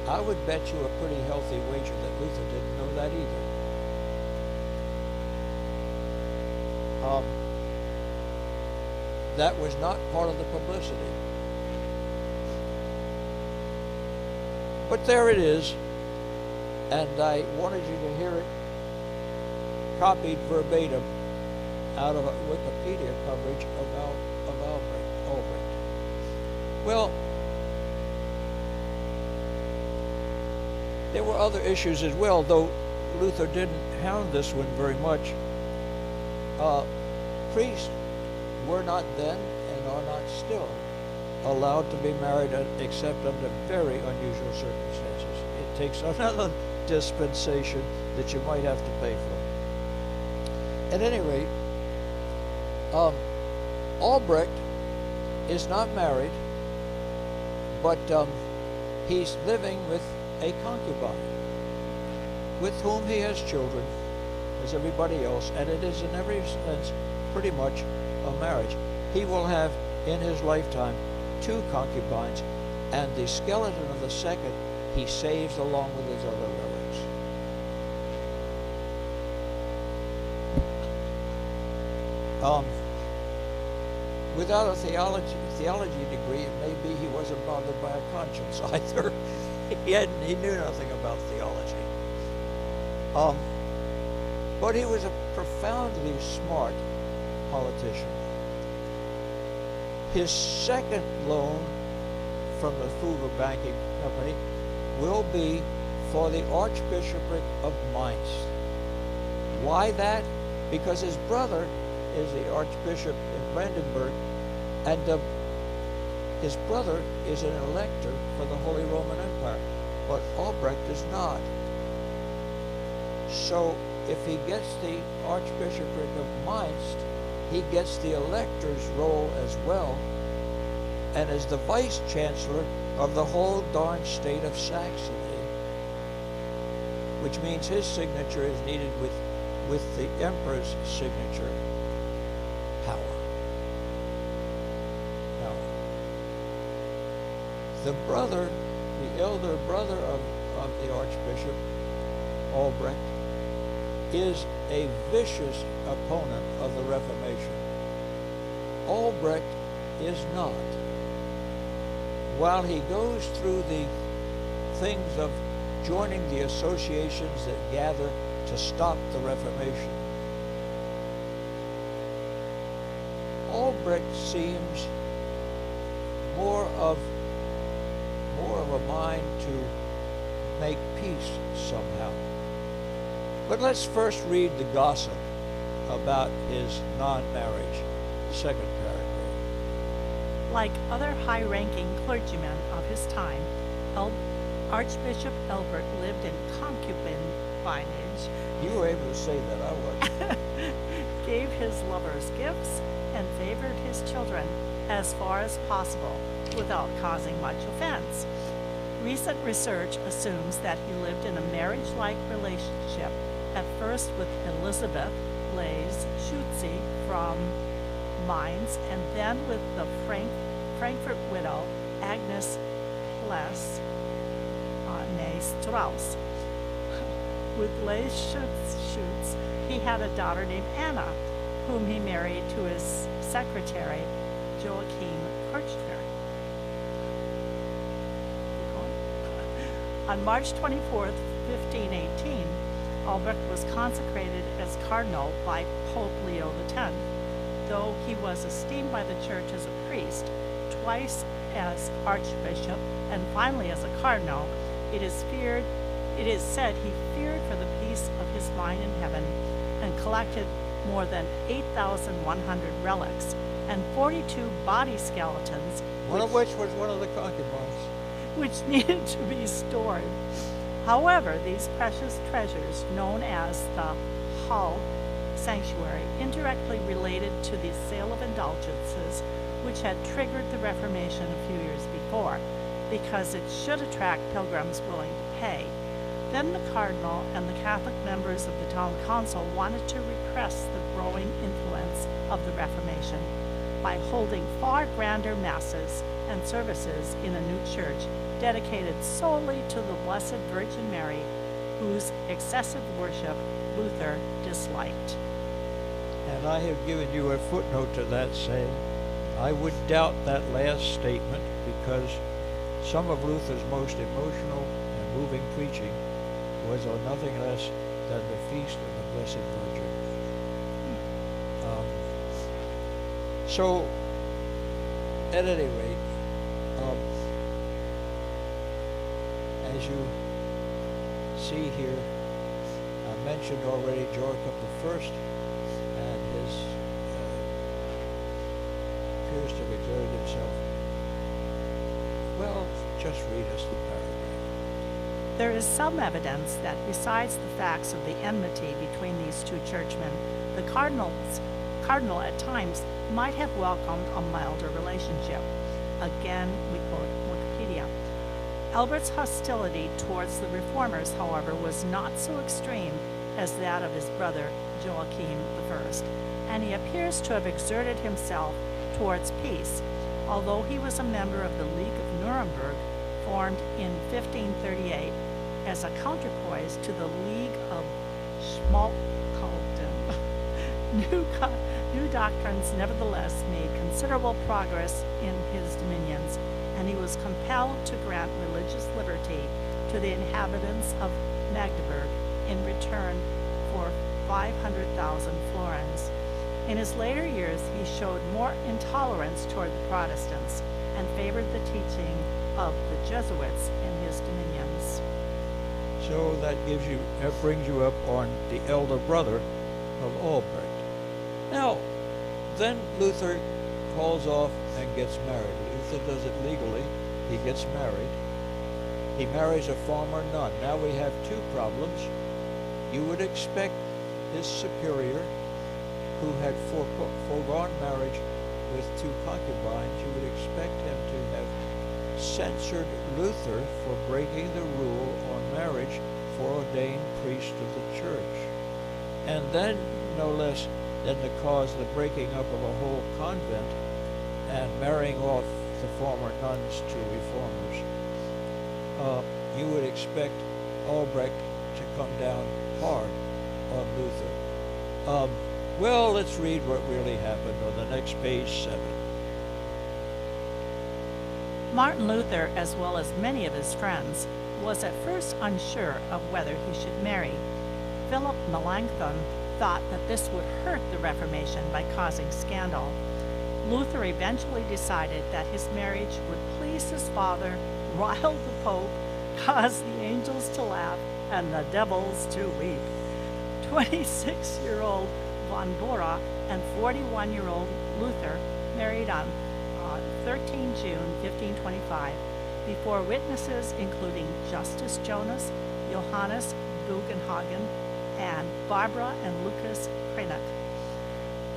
I would bet you a pretty healthy wager that Luther didn't know that either. That was not part of the publicity. But there it is, and I wanted you to hear it copied verbatim out of a Wikipedia coverage of Albrecht. Well, there were other issues as well, though Luther didn't hound this one very much. Priests were not then and are not still allowed to be married except under very unusual circumstances. It takes another dispensation that you might have to pay for. At any rate, Albrecht is not married, but he's living with a concubine with whom he has children, as everybody else, and it is in every sense pretty much a marriage. He will have in his lifetime 2 concubines, and the skeleton of the second he saves along with his other relics. Without a theology degree, it may be he wasn't bothered by a conscience either. He knew nothing about theology. But he was a profoundly smart politician. His second loan from the Fugger Banking Company will be for the Archbishopric of Mainz. Why that? Because his brother is the Archbishop in Brandenburg, and his brother is an elector for the Holy Roman Empire, but Albrecht is not. So if he gets the Archbishopric of Mainz, he gets the elector's role as well, and is the vice chancellor of the whole darn state of Saxony, which means his signature is needed with the emperor's signature. Power. The brother, the elder brother of the Archbishop, Albrecht, is a vicious opponent of the Reformation. Albrecht is not. While he goes through the things of joining the associations that gather to stop the Reformation, Albrecht seems more of a mind to make peace somehow. But let's first read the gossip about his non-marriage, second paragraph. Like other high-ranking clergymen of his time, Archbishop Elbert lived in concubinage, You were able to say that, I wasn't. gave his lovers gifts, and favored his children as far as possible without causing much offense. Recent research assumes that he lived in a marriage-like relationship, at first with Elizabeth Blaise Schutze from Mainz, and then with the Frankfurt widow Agnes Pless née Strauss. With Blaise Schutze, he had a daughter named Anna, whom he married to his secretary, Joachim Kirchner. On March 24th, 1518, Albrecht was consecrated as cardinal by Pope Leo X. Though he was esteemed by the church as a priest, twice as archbishop, and finally as a cardinal, it is said he feared for the peace of his mind in heaven, and collected more than 8,100 relics and 42 body skeletons, One of which was one of the concubines. which needed to be stored. However, these precious treasures, known as the Hull Sanctuary, indirectly related to the sale of indulgences, which had triggered the Reformation a few years before, because it should attract pilgrims willing to pay. Then the cardinal and the Catholic members of the town council wanted to repress the growing influence of the Reformation by holding far grander masses and services in a new church dedicated solely to the Blessed Virgin Mary, whose excessive worship Luther disliked. And I have given you a footnote to that saying, I would doubt that last statement, because some of Luther's most emotional and moving preaching was on nothing less than the Feast of the Blessed Virgin. So, at any rate, as you see here, I mentioned already Joachim I, and his appears to have exerted himself. Well, just read us the paragraph. There is some evidence that besides the facts of the enmity between these two churchmen, the cardinal at times might have welcomed a milder relationship. Again, we quote Wikipedia. Albert's hostility towards the reformers, however, was not so extreme as that of his brother Joachim I, and he appears to have exerted himself towards peace, although he was a member of the League of Nuremberg, formed in 1538 as a counterpoise to the League of Schmalkalden. New doctrines nevertheless made considerable progress in his dominions, and he was compelled to grant religious liberty to the inhabitants of Magdeburg in return for 500,000 florins. In his later years, he showed more intolerance toward the Protestants and favored the teaching of the Jesuits in his dominions. So that brings you up on the elder brother of Albrecht. Now, then Luther calls off and gets married. Luther does it legally. He gets married. He marries a former nun. Now we have two problems. You would expect his superior, who had foregone marriage with two concubines, you would expect him to have censured Luther for breaking the rule on marriage for ordained priests of the church. And then, no less than to cause the breaking up of a whole convent and marrying off the former nuns to reformers. You would expect Albrecht to come down hard. on Luther. Well, let's read what really happened on the next page, 7. Martin Luther, as well as many of his friends, was at first unsure of whether he should marry. Philip Melanchthon thought that this would hurt the Reformation by causing scandal. Luther eventually decided that his marriage would please his father, rile the Pope, cause the angels to laugh, and the devils to weep. 26-year-old von Bora and 41-year-old Luther married on 13 June 1525 before witnesses including Justus Jonas, Johannes Bugenhagen, and Barbara and Lucas Cranach.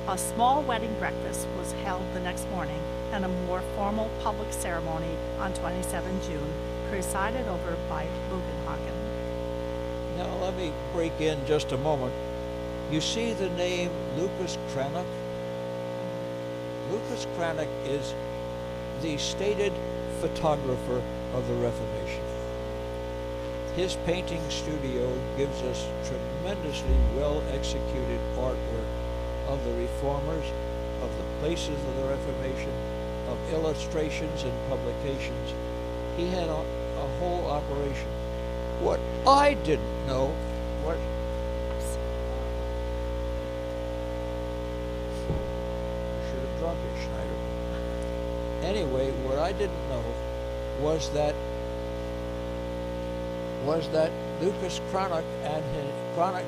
A small wedding breakfast was held the next morning, and a more formal public ceremony on 27 June, presided over by Bugenhagen. Now let me break in just a moment. You see the name Lucas Cranach? Lucas Cranach is the stated photographer of the Reformation. His painting studio gives us tremendously well-executed artwork of the reformers, of the places of the Reformation, of illustrations and publications. He had a whole operation. What I didn't know was you should have drunk it, Schneider. Anyway, what I didn't know was that Lucas Cranach and Cranach,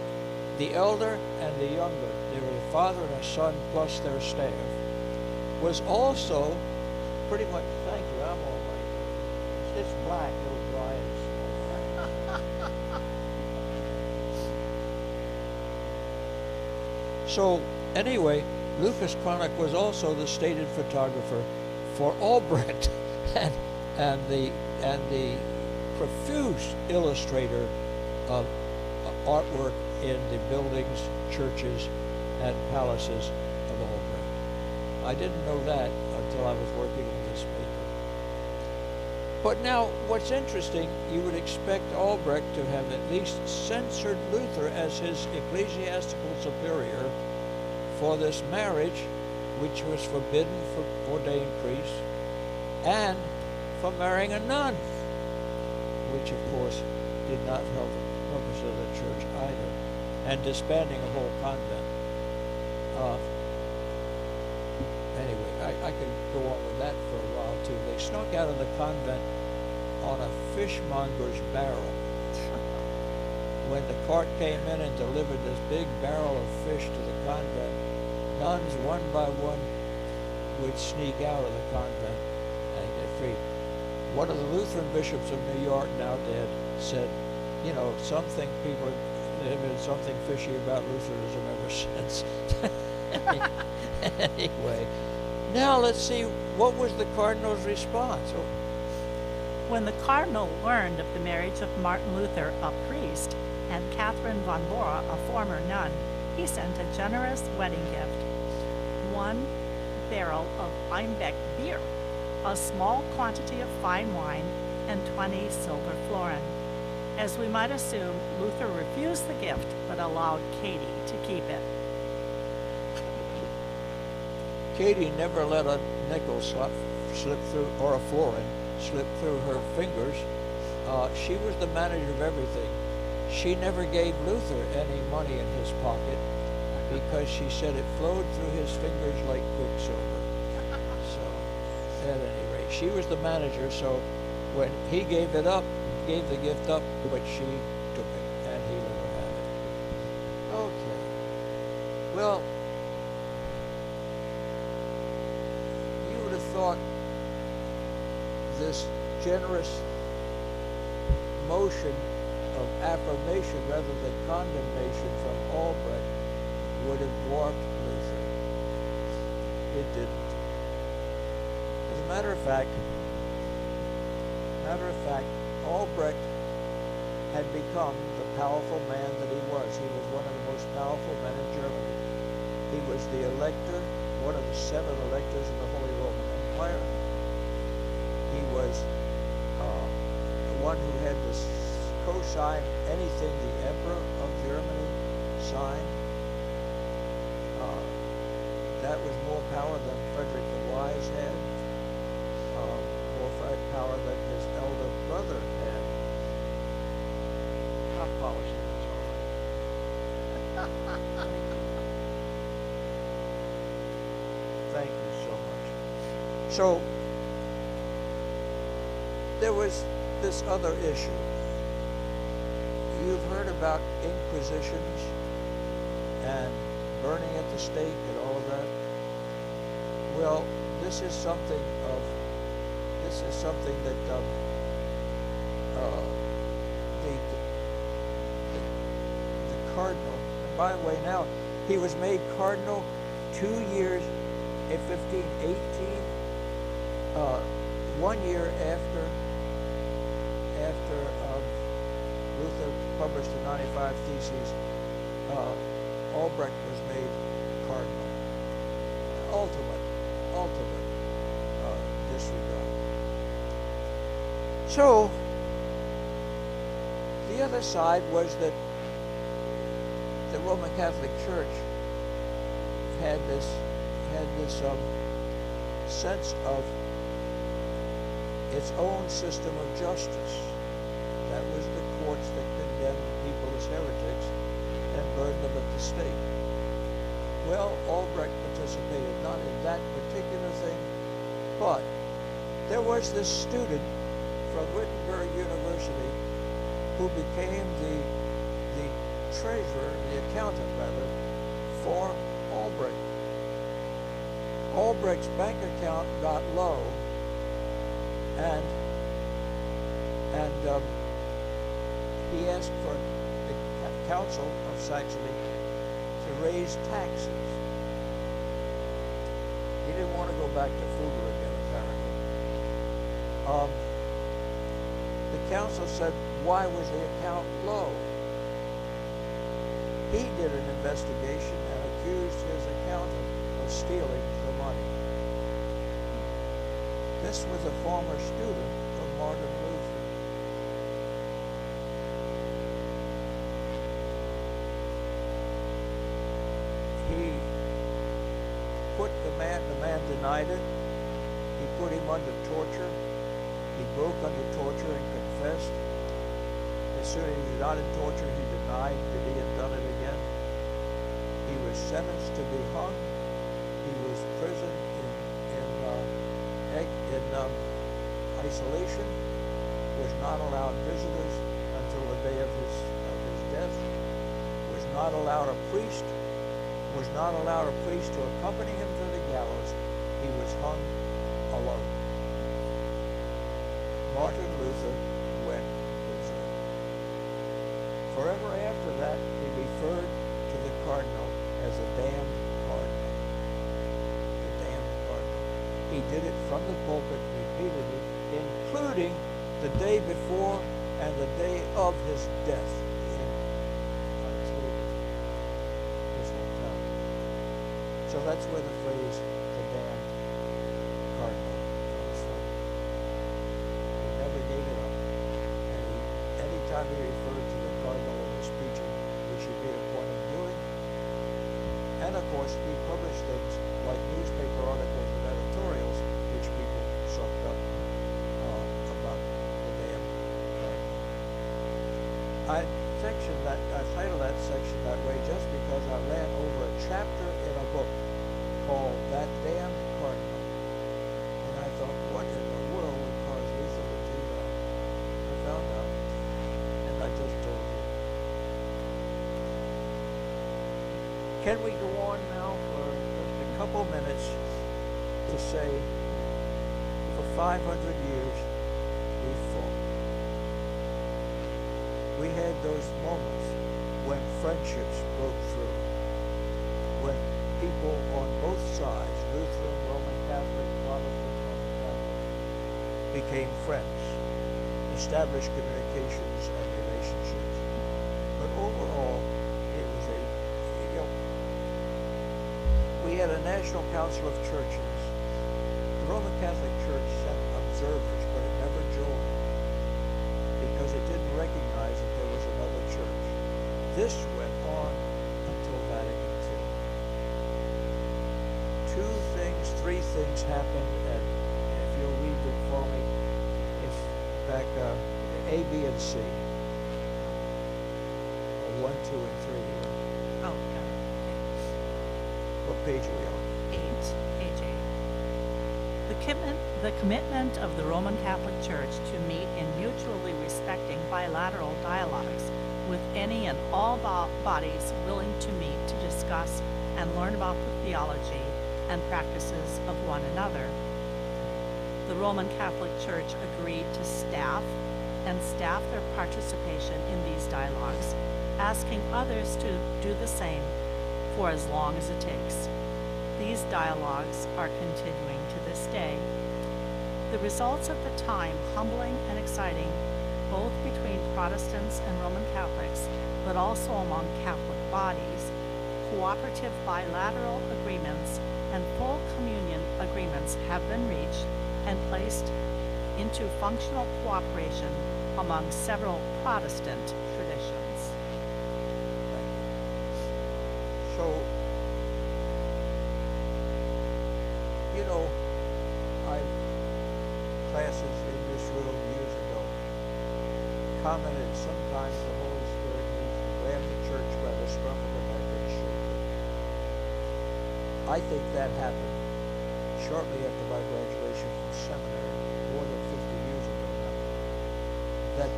the elder and the younger, they were the father and a son plus their staff, was also pretty much, thank you, I'm all right. It's black, it'll dry and smell. So anyway, Lucas Cranach was also the stated photographer for Albrecht and the profuse illustrator of artwork in the buildings, churches, and palaces of Albrecht. I didn't know that until I was working on this paper. But now, what's interesting, you would expect Albrecht to have at least censored Luther as his ecclesiastical superior for this marriage, which was forbidden for ordained priests, and for marrying a nun, which of course did not help the purpose of the church either, and disbanding a whole convent. Anyway, I could go on with that for a while too. They snuck out of the convent on a fishmonger's barrel. When the cart came in and delivered this big barrel of fish to the convent, nuns one by one would sneak out of the convent and get free. One of the Lutheran bishops of New York, now dead, said, you know, something people, there's been something fishy about Lutheranism ever since. Anyway, now let's see, what was the cardinal's response? When the cardinal learned of the marriage of Martin Luther, a priest, and Catherine von Bora, a former nun, he sent a generous wedding gift: 1 barrel of Einbeck beer, a small quantity of fine wine, and 20 silver florin. As we might assume, Luther refused the gift, but allowed Katie to keep it. Katie never let a nickel slip through, or a florin slip through her fingers. She was the manager of everything. She never gave Luther any money in his pocket because she said it flowed through his fingers like quicksilver. So, at any rate, she was the manager, so when he gave the gift up, but she took it, and he let her have it. Okay. Well, you would have thought this generous motion of affirmation rather than condemnation from Albrecht would have warped Luther. It didn't. As a matter of fact, Albrecht had become the powerful man that he was. He was one of the most powerful men in Germany. He was the elector, one of the 7 electors of the Holy Roman Empire. He was the one who had to co-sign anything the Emperor of Germany signed. That was more power than Frederick the Wise had, more power than his elder brother had. I'll polish it, it's all right. Thank you so much. So, there was this other issue. You've heard about inquisitions and burning at the stake and all of that. Well, this is something that the cardinal. And by the way, now he was made cardinal 2 years in 1518. 1 year after Luther published the 95 Theses, Albrecht was made cardinal. Ultimate disregard. So the other side was that the Roman Catholic Church had this sense of its own system of justice. That was the courts that condemned people as heretics and burned them at the stake. Well, Albrecht participated not in that particular thing, but there was this student from Wittenberg University who became the treasurer, the accountant rather, for Albrecht. Albrecht's bank account got low, and he asked for the Council of Saxony to raise taxes. He didn't want to go back to Fugger again, apparently. The council said, why was the account low? He did an investigation and accused his accountant of stealing the money. This was a former student of Martin Luther. He put the man denied it. He put him under torture. He broke under torture and confessed. As soon as he was not in torture, he denied that he had done it again. He was sentenced to be hung. He was imprisoned in isolation. Was not allowed visitors until the day of his death. Was not allowed a priest. Was not allowed a priest to accompany him to the gallows. He was hung alone. Martin Luther went with him. Forever after that, he referred to the cardinal as a damned cardinal. The damned cardinal. He did it from the pulpit repeatedly, including the day before and the day of his death in his hometown. So that's where the phrase, the damned cardinal, comes from. He never gave it up. And anytime he referred to the cardinal in his preaching, which he made a point of doing, and of course he published things like newspaper articles and editorials, which people sucked up about the damned cardinal. I titled that section that way just because I ran over a chapter in a book called That Damned Cardinal. And I thought, what in the world would cause Luther to do that? I found out, and I just told you. Can we go on now for just a couple minutes to say, for 500 years, we fought. We had those moments when friendships broke through, when people on both sides, Lutheran, Roman Catholic, Protestant, Roman Catholic, became friends, established communications and relationships. But overall, it was we had a National Council of Churches. The Roman Catholic Church sent observers, but it never joined, because it didn't recognize that there was another church. This went on things happened, and if you'll read them for me, if back A, B, and C, or 1, 2, and 3. Oh, got it. What page are we on? 8, page 8. The commitment of the Roman Catholic Church to meet in mutually respecting bilateral dialogues with any and all bodies willing to meet to discuss and learn about the theology and practices of one another. The Roman Catholic Church agreed to staff their participation in these dialogues, asking others to do the same for as long as it takes. These dialogues are continuing to this day. The results at the time, humbling and exciting, both between Protestants and Roman Catholics, but also among Catholic bodies, cooperative bilateral agreements and full communion agreements have been reached and placed into functional cooperation among several Protestant traditions. Thank you. So, you know, classes in this room years ago commented sometimes the Holy Spirit needs to grab the church by the scruff of the neck and shake it. I think that happened shortly after my graduation from seminary, more than 50 years ago now, that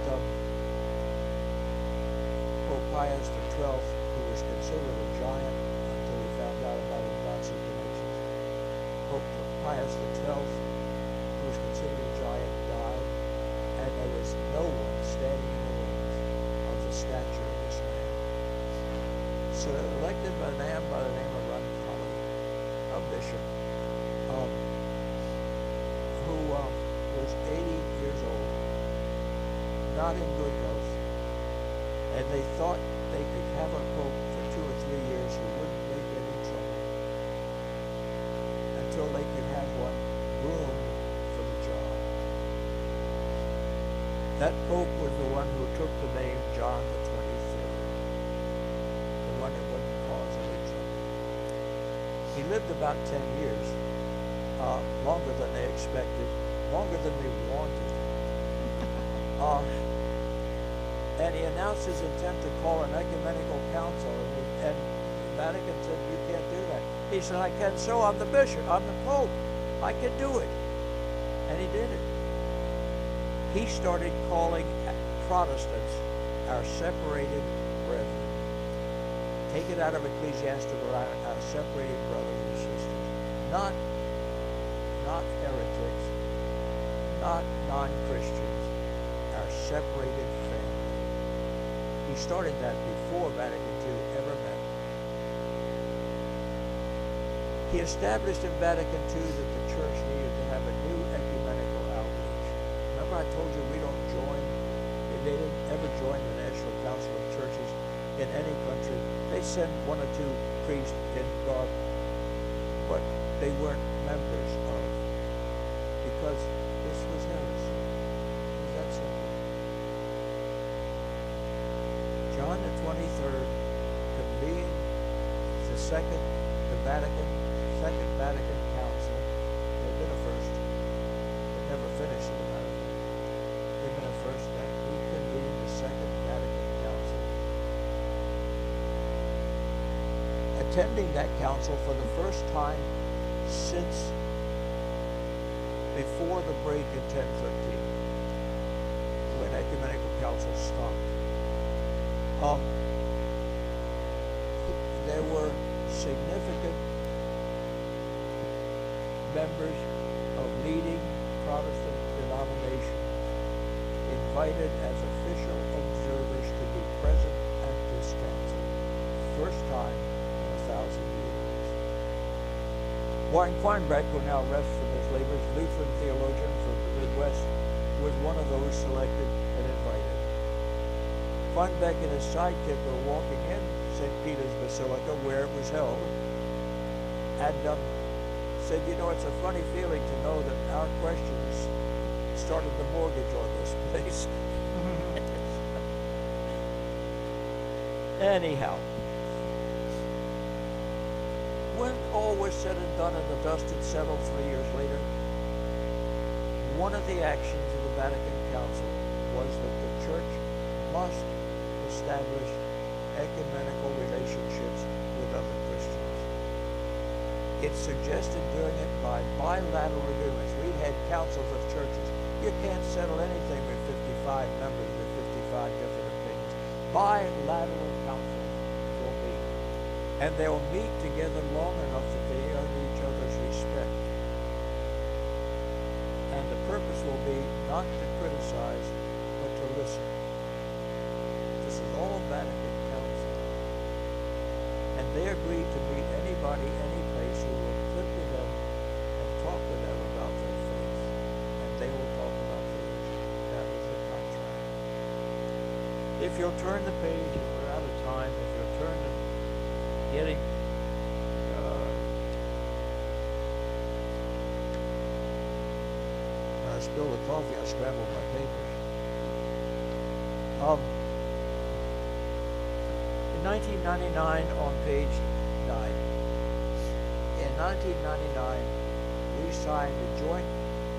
Pope Pius XII, who was considered a giant until he found out about his Nazi connections, Pope Pius XII, who was considered a giant, died, and there was no one standing in the wings of the stature of this man. So elected a man by the name of Roncalli, a bishop, who was 80 years old, not in good health, and they thought they could have a pope for 2 or 3 years who wouldn't make any trouble until they could have one groomed for the job. That pope was the one who took the name John the 23rd, the one that wouldn't cause any trouble. He lived about 10 years, longer than they expected, longer than they wanted. And he announced his intent to call an ecumenical council, and Vatican said, "You can't do that." He said, "I can so, I'm the bishop, I'm the pope, I can do it." And he did it. He started calling Protestants our separated brethren. Take it out of ecclesiastical, our separated brothers and sisters. Not heretics, not non-Christians, our separated family. He started that before Vatican II ever met. He established in Vatican II that the church needed to have a new ecumenical outreach. Remember I told you they didn't ever join the National Council of Churches in any country. They sent 1 or 2 priests in garb, but they weren't members of, because this was heresy. It was that simple. John the 23rd convened the Second Vatican Council. There'd been a first. It never finished, as a matter of fact. There'd been a first, then he convened the Second Vatican Council. Attending that council for the first time since before the break in 1013, when ecumenical council stopped. There were significant members of leading Protestant denominations invited as official observers to be present at this council. First time in 1,000 years. Warren Queinbeck, who now rests from his labors, Lutheran theologian from the Midwest, was one of those selected and invited. Queinbeck and his sidekick were walking in St. Peter's Basilica, where it was held, and said, "You know, it's a funny feeling to know that our questions started the mortgage on this place." Anyhow, when all was said and done and the dust had settled 3 years later, one of the actions of the Vatican Council was that the Church must establish ecumenical relationships with other Christians. It suggested doing it by bilateral agreements. We had councils of churches. You can't settle anything with 55 members with 55 different opinions. Bilateral councils will meet. And they'll meet together long enough that they earn each other's respect. And the purpose will be not to criticize, but to listen. This is all Vatican Council. And they agreed to meet anybody, any place who will sit with them and talk with them about their faith. And they will talk about theirs. That was the contract. If you'll turn the page, and we're out of time, if you'll turn to getting I spilled the coffee, I scrambled my papers. In 1999, on page 9, in 1999, we signed a joint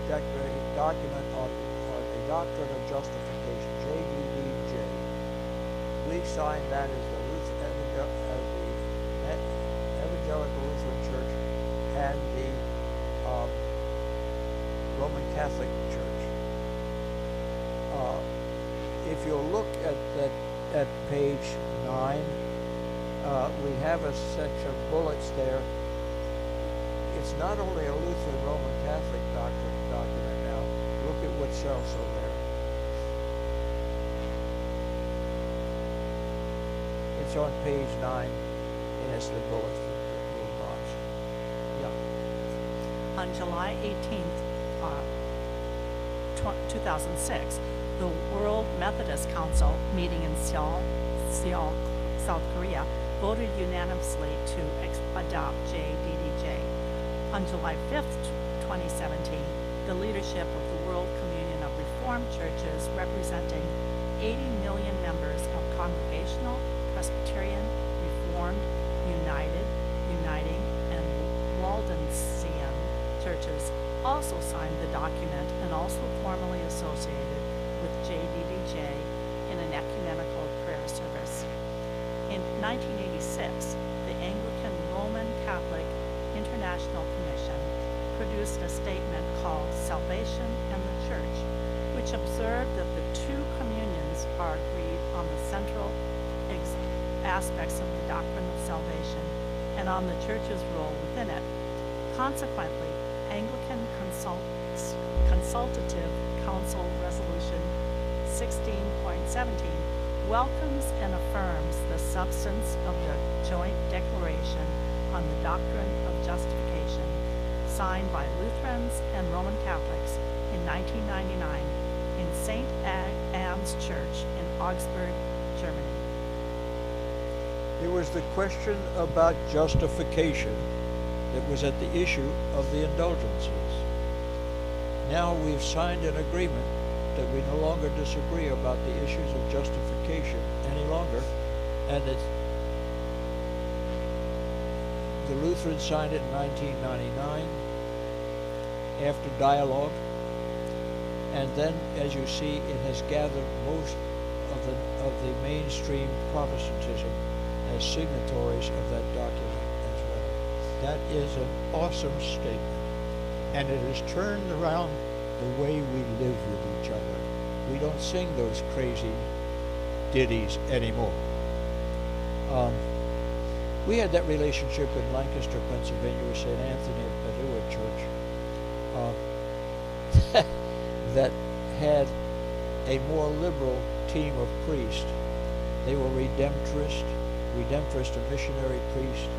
document on the doctrine of justification, JDDJ. We signed that as the Evangelical Lutheran Church and the Roman Catholic Church. If you'll look at page 9, we have a section of bullets there. It's not only a Lutheran Roman Catholic document now. Look at what's also there. It's on page 9, and it's the bullets, the little box. Yeah. On July 18th, 2006, the World Methodist Council, meeting in Seoul, South Korea, voted unanimously to adopt JDDJ. On July 5th, 2017, the leadership of the World Communion of Reformed Churches, representing 80 million members of Congregational, Presbyterian, Reformed, United, Uniting, and Waldensian churches, also signed the document and also formally associated with JDDJ in an ecumenical prayer service. In 1986, the Anglican Roman Catholic International Commission produced a statement called Salvation and the Church, which observed that the two communions are agreed on the central aspects of the doctrine of salvation and on the Church's role within it. Consequently, Anglican Consultative Council Resolution 16.17 welcomes and affirms the substance of the joint declaration on the doctrine of justification, signed by Lutherans and Roman Catholics in 1999 in St. Anne's Church in Augsburg, Germany. It was the question about justification that was at the issue of the indulgences. Now we've signed an agreement that we no longer disagree about the issues of justification any longer, and the Lutherans signed it in 1999 after dialogue, and then, as you see, it has gathered most of the mainstream Protestantism as signatories of that document as well. That is an awesome statement, and it has turned around the way we live with each other. We don't sing those crazy ditties anymore. We had that relationship in Lancaster, Pennsylvania with St. Anthony of Padua Church that had a more liberal team of priests. They were redemptorist and missionary priests,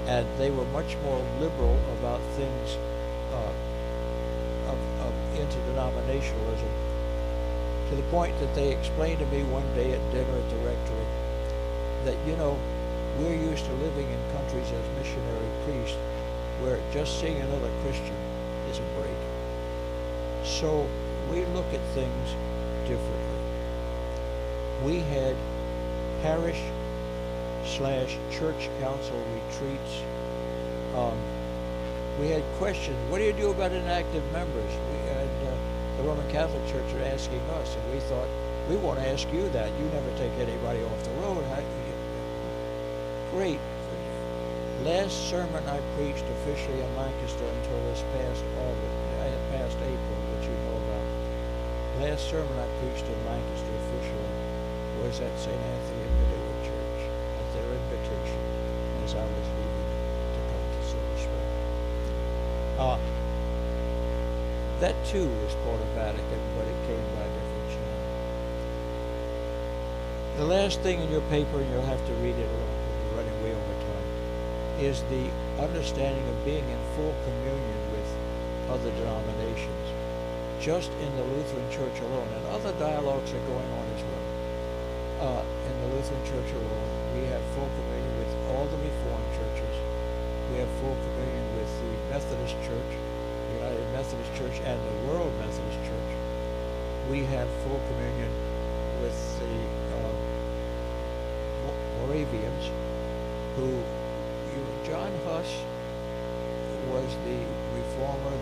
and they were much more liberal about things of interdenominationalism, to the point that they explained to me one day at dinner at the rectory that, you know, we're used to living in countries as missionary priests where just seeing another Christian is a break. So we look at things differently. We had parish/church council retreats we had questions. What do you do about inactive members? The Roman Catholic Church are asking us, and we thought, we want to ask you that. You never take anybody off the road. Great. Last sermon I preached officially in Lancaster until this past April, which you know about. Last sermon I preached in Lancaster officially was at St. Anthony of Padua Church, at their invitation, as I was leaving to come to Silver Spring. That too was part of Vatican, but it came by a different channel. The last thing in your paper, and you'll have to read it along because we're running way over time, is the understanding of being in full communion with other denominations, just in the Lutheran Church alone. And other dialogues are going on as well. In the Lutheran Church alone, we have full communion with all the Reformed churches. We have full communion with the Methodist Church, United Methodist Church, and the World Methodist Church. We have full communion with the Moravians, John Huss was the reformer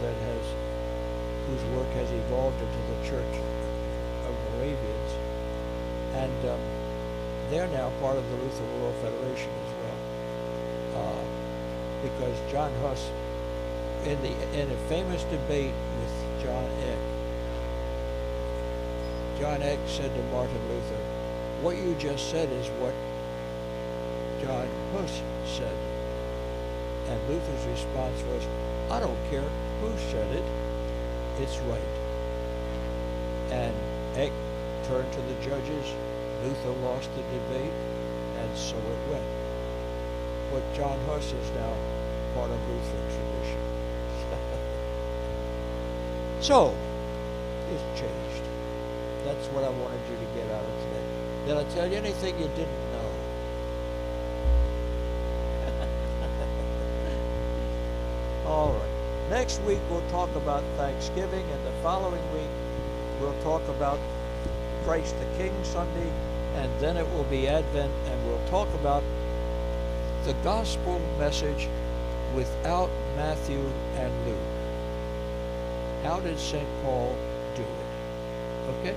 whose work has evolved into the Church of Moravians, and they're now part of the Lutheran World Federation as well, because John Huss, in a famous debate with John Eck said to Martin Luther, "What you just said is what John Huss said." And Luther's response was, "I don't care who said it, it's right." And Eck turned to the judges, Luther lost the debate, and so it went. But John Huss is now part of Lutheran tradition. So, it's changed. That's what I wanted you to get out of today. Did I tell you anything you didn't know? All right. Next week we'll talk about Thanksgiving, and the following week we'll talk about Christ the King Sunday, and then it will be Advent, and we'll talk about the gospel message without Matthew and Luke. How did St. Paul do it? Okay?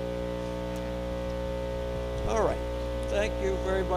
All right. Thank you very much.